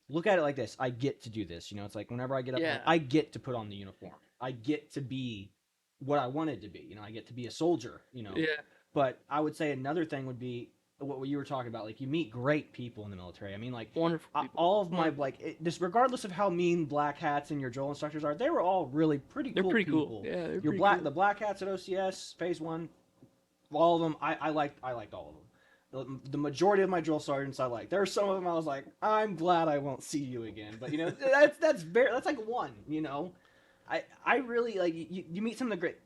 look at it like this. I get to do this. It's like whenever I get up, Yeah. I get to put on the uniform. I get to be what I wanted to be. I get to be a soldier. Yeah. But I would say another thing would be what you were talking about. Like you meet great people in the military. I mean, like Wonderful people. all of my just regardless of how mean black hats and your drill instructors are, they were all really pretty They're cool pretty people. cool. Yeah, they're Your pretty black cool. the black hats at OCS Phase 1, all of them I liked all of them. The majority of my drill sergeants I liked. There are some of them I was like, I'm glad I won't see you again. But that's like one. I really like you meet some of the great.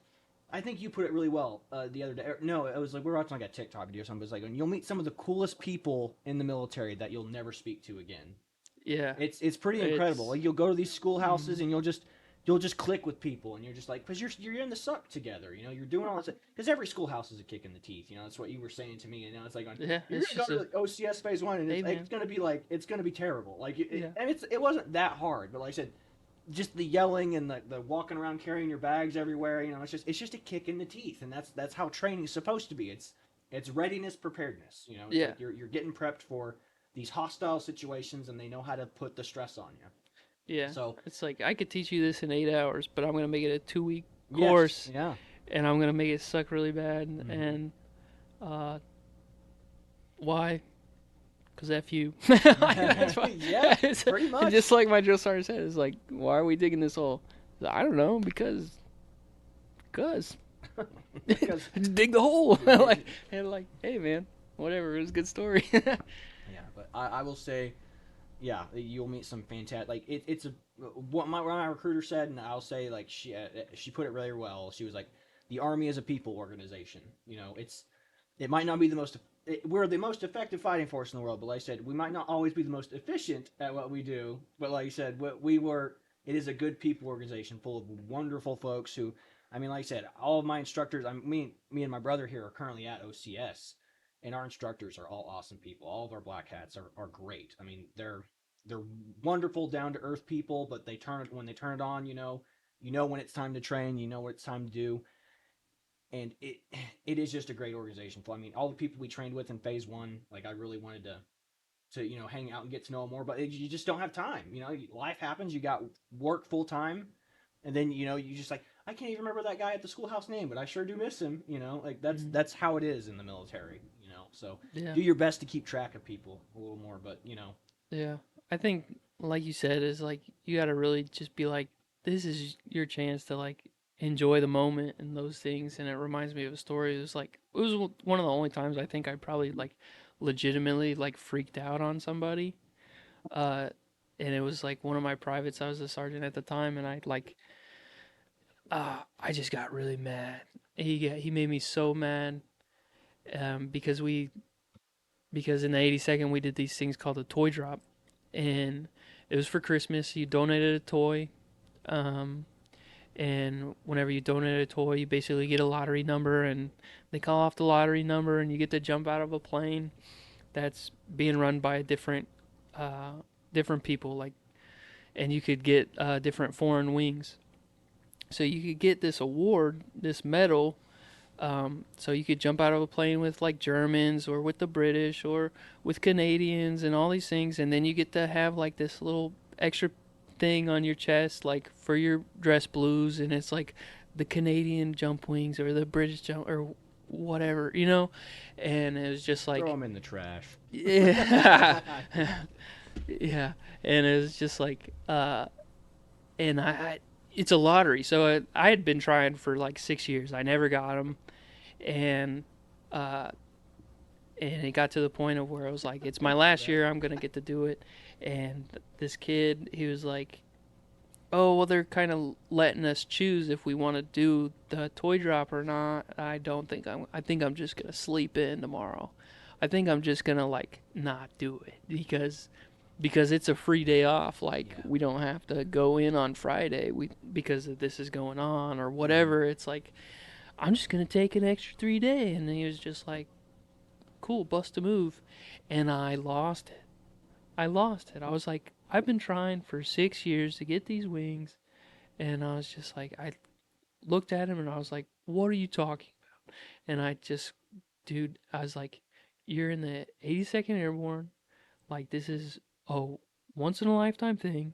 I think you put it really well the other day. No, it was like we were watching like a TikTok video or something. It was like you'll meet some of the coolest people in the military that you'll never speak to again. Yeah. It's pretty incredible. Like you'll go to these schoolhouses and you'll just click with people and you're just like because you're in the suck together. You're doing all this because every schoolhouse is a kick in the teeth. That's what you were saying to me. And it's like Yeah, you're it's gonna go just to OCS Phase 1 and Hey, it's gonna be terrible. Like Yeah. and it wasn't that hard, but like I said. Just the yelling and the walking around carrying your bags everywhere, it's just a kick in the teeth, and that's how training's supposed to be. It's readiness, preparedness. It's Yeah. like you're getting prepped for these hostile situations, and they know how to put the stress on you. Yeah. So it's like I could teach you this in 8 hours, but I'm gonna make it a 2-week yes, course, yeah, and I'm gonna make it suck really bad. Mhm. And why? Because F you. Yeah, pretty much. Just like my drill sergeant said, it's like, why are we digging this hole? I don't know, because. Because- Just dig the hole. like, hey man, whatever. It was a good story. Yeah, but I will say, yeah, you'll meet some fantastic. Like it's what my recruiter said, and I'll say like she put it really well. She was like, the Army is a people organization. It might not be the most. We're the most effective fighting force in the world, but like I said, we might not always be the most efficient at what we do. But like I said, it is a good people organization full of wonderful folks who, I mean, like I said, all of my instructors, me and my brother here are currently at OCS, and our instructors are all awesome people. All of our black hats are great. I mean, they're wonderful, down to earth people, but when they turn it on, you know when it's time to train, you know what it's time to do. And it is just a great organization. I mean, all the people we trained with in Phase 1, like I really wanted to hang out and get to know them more, but you just don't have time. Life happens. You got work full time, and then you just like I can't even remember that guy at the schoolhouse name, but I sure do miss him. Like that's how it is in the military. So Yeah. do your best to keep track of people a little more, but Yeah. I think, like you said, is like you got to really just be like, this is your chance to like enjoy the moment and those things. And it reminds me of a story. It was one of the only times I think I probably like legitimately like freaked out on somebody. And it was like one of my privates. I was a sergeant at the time, and I I just got really mad. He made me so mad, because because in the 82nd we did these things called a toy drop, and it was for Christmas. You donated a toy, um, and whenever you donate a toy, you basically get a lottery number, and they call off the lottery number, and you get to jump out of a plane that's being run by uh, different people, like, and you could get different foreign wings. So you could get this award, this medal. So you could jump out of a plane with like Germans or with the British or with Canadians and all these things, and then you get to have like this little extra thing on your chest, like for your dress blues, and it's like the Canadian jump wings or the British jump or whatever, you know. And it was just like Throw them in the trash. yeah, yeah, and it was just like and it's a lottery, so I had been trying for like 6 years. I never got them, and uh, and it got to the point of where I was like, it's my last year. I'm gonna get to do it. And this kid, he was like, oh well, they're kind of letting us choose if we want to do the toy drop or not. I think I'm just gonna sleep in tomorrow. I think I'm just gonna like not do it because it's a free day off. Like we don't have to go in on Friday. Because this is going on or whatever. It's like I'm just gonna take an extra 3 day, and he was just like, cool, bust a move, and I lost it. I lost it. I was like, I've been trying for 6 years to get these wings, and I was just like, I looked at him and I was like, what are you talking about? And dude, I was like, you're in the 82nd Airborne. Like, this is a once in a lifetime thing.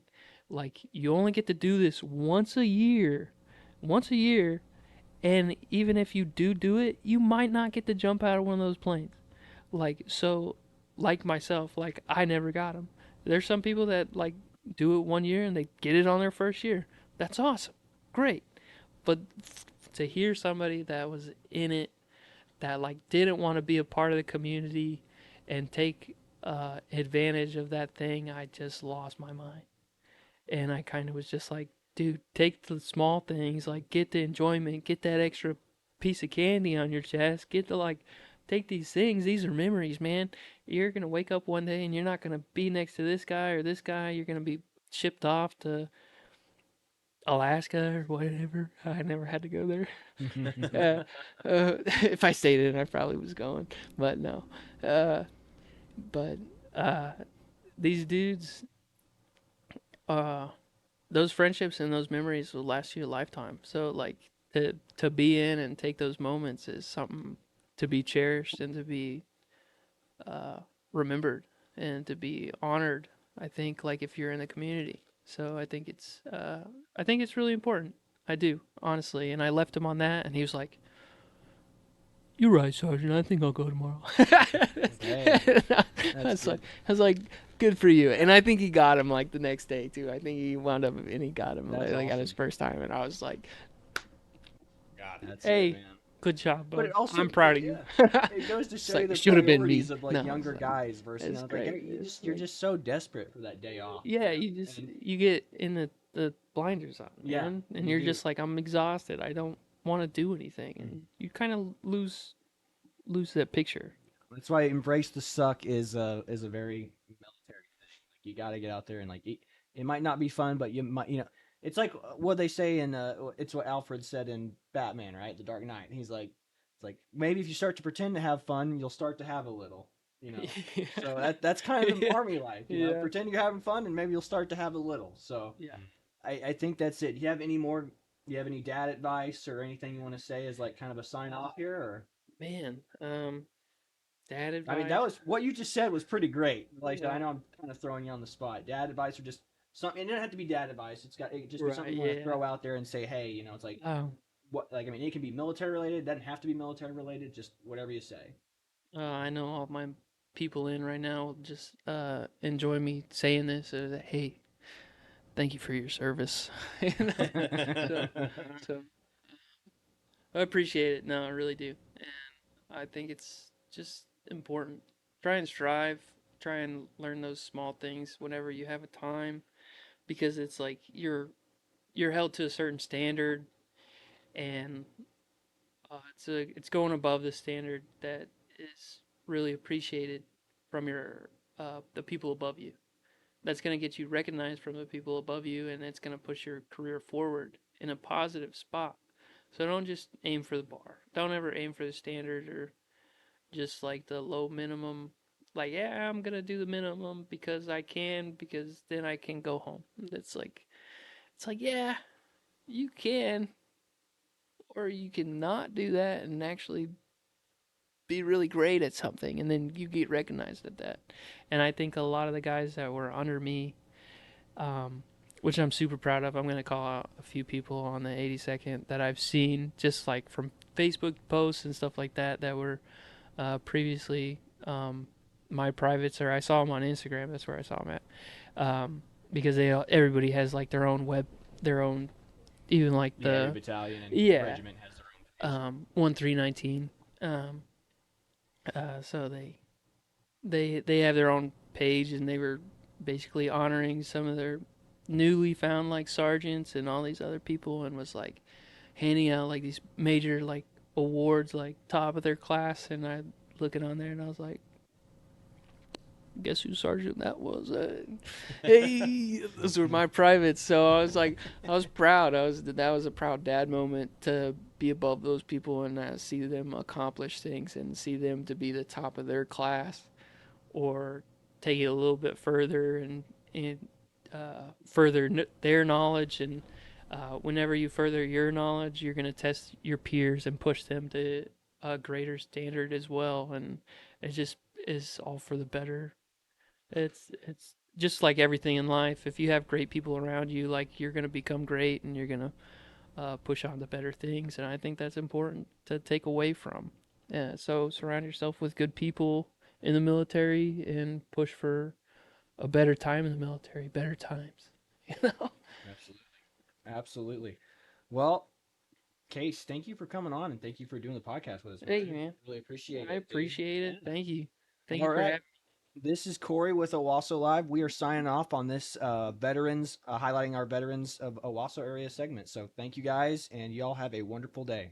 Like, you only get to do this once a year. Once a year. And even if you do it, you might not get to jump out of one of those planes. Like, so, like myself, like, I never got them. There's some people that, like, do it 1 year and they get it on their first year. That's awesome. Great. But to hear somebody that was in it, that, like, didn't want to be a part of the community and take advantage of that thing, I just lost my mind. And I kind of was just like, dude, take the small things, like get the enjoyment, get that extra piece of candy on your chest, get to like take these things. These are memories, man. You're gonna wake up one day and you're not gonna be next to this guy or this guy. You're gonna be shipped off to Alaska or whatever. I never had to go there. If I stayed in, I probably was going, but no. But these dudes, uh, those friendships and those memories will last you a lifetime. So like to be in and take those moments is something to be cherished and to be remembered and to be honored. I think like if you're in the community. So I think it's really important. I do, honestly. And I left him on that, and he was like, "You're right, Sergeant. I think I'll go tomorrow." I was like, good for you. And I think he got him like the next day too. I think he wound up and he got him like awesome. on his first time, and I was like, That's hey, it, man. good job, bud. But it also, I'm proud of you. It goes to show like, you the it should have been me. priorities of like No, younger it's like, guys versus it's like, great. you're just so desperate for that day off. Yeah, you get in the blinders on, Yeah, man, and you you're do. just like, I'm exhausted. I don't want to do anything, and you kind of lose that picture. That's why embrace the suck is a very military thing. Like you got to get out there and like it might not be fun, but you might it's like what they say in it's what Alfred said in Batman, right? The Dark Knight. He's like it's like maybe if you start to pretend to have fun, you'll start to have a little. So that's kind of the army life. You know, pretend you're having fun, and maybe you'll start to have a little. So Yeah. I think that's it. Do you have any more? Do you have any dad advice or anything you want to say as like kind of a sign off here? Or Man, dad advice. I mean, that was what you just said was pretty great. Like Yeah. I know I'm kind of throwing you on the spot. Dad advice or just something. It doesn't have to be dad advice. It just be Right, something you want to yeah. throw out there and say, hey, it's like what like I mean, it can be military related. It doesn't have to be military related. Just whatever you say. I know all my people in right now will just enjoy me saying this. That, hey, thank you for your service. so I appreciate it. No, I really do. And I think it's just important. Try and strive. Try and learn those small things whenever you have a time, because it's like you're held to a certain standard, and it's going above the standard that is really appreciated from your the people above you. That's going to get you recognized from the people above you, and it's going to push your career forward in a positive spot. So don't just aim for the bar. Don't ever aim for the standard or just like the low minimum. Like, yeah, I'm going to do the minimum because I can, because then I can go home. It's like, yeah, you can, or you can not do that and actually be really great at something, and then you get recognized at that. And I think a lot of the guys that were under me, which I'm super proud of. I'm going to call out a few people on the 82nd that I've seen just like from Facebook posts and stuff like that that were previously my privates, or I saw them on Instagram. That's where I saw them at. Because everybody has like their own, even like every the battalion and regiment has their own 1319. So they have their own page, and they were basically honoring some of their newly found like sergeants and all these other people, and was like handing out like these major like awards, like top of their class. And I looking on there, and I was like, guess who sergeant that was? Hey, those were my privates. So I was like, I was proud. That was a proud dad moment to be above those people and see them accomplish things and see them to be the top of their class, or take it a little bit further and further their knowledge. And whenever you further your knowledge, you're going to test your peers and push them to a greater standard as well. And it just is all for the better. It's just like everything in life. If you have great people around you, like, you're going to become great, and you're going to push on to better things. And I think that's important to take away from. So surround yourself with good people in the military and push for a better time in the military, better times. You know? Absolutely. Well, Case, thank you for coming on, and thank you for doing the podcast with us. Hey, man. Really appreciate it. I appreciate it. Yeah. Thank you. Thank you All for right. having me. This is Corey with Owasso Live. We are signing off on this veterans, highlighting our veterans of Owasso area segment. So thank you guys, and y'all have a wonderful day.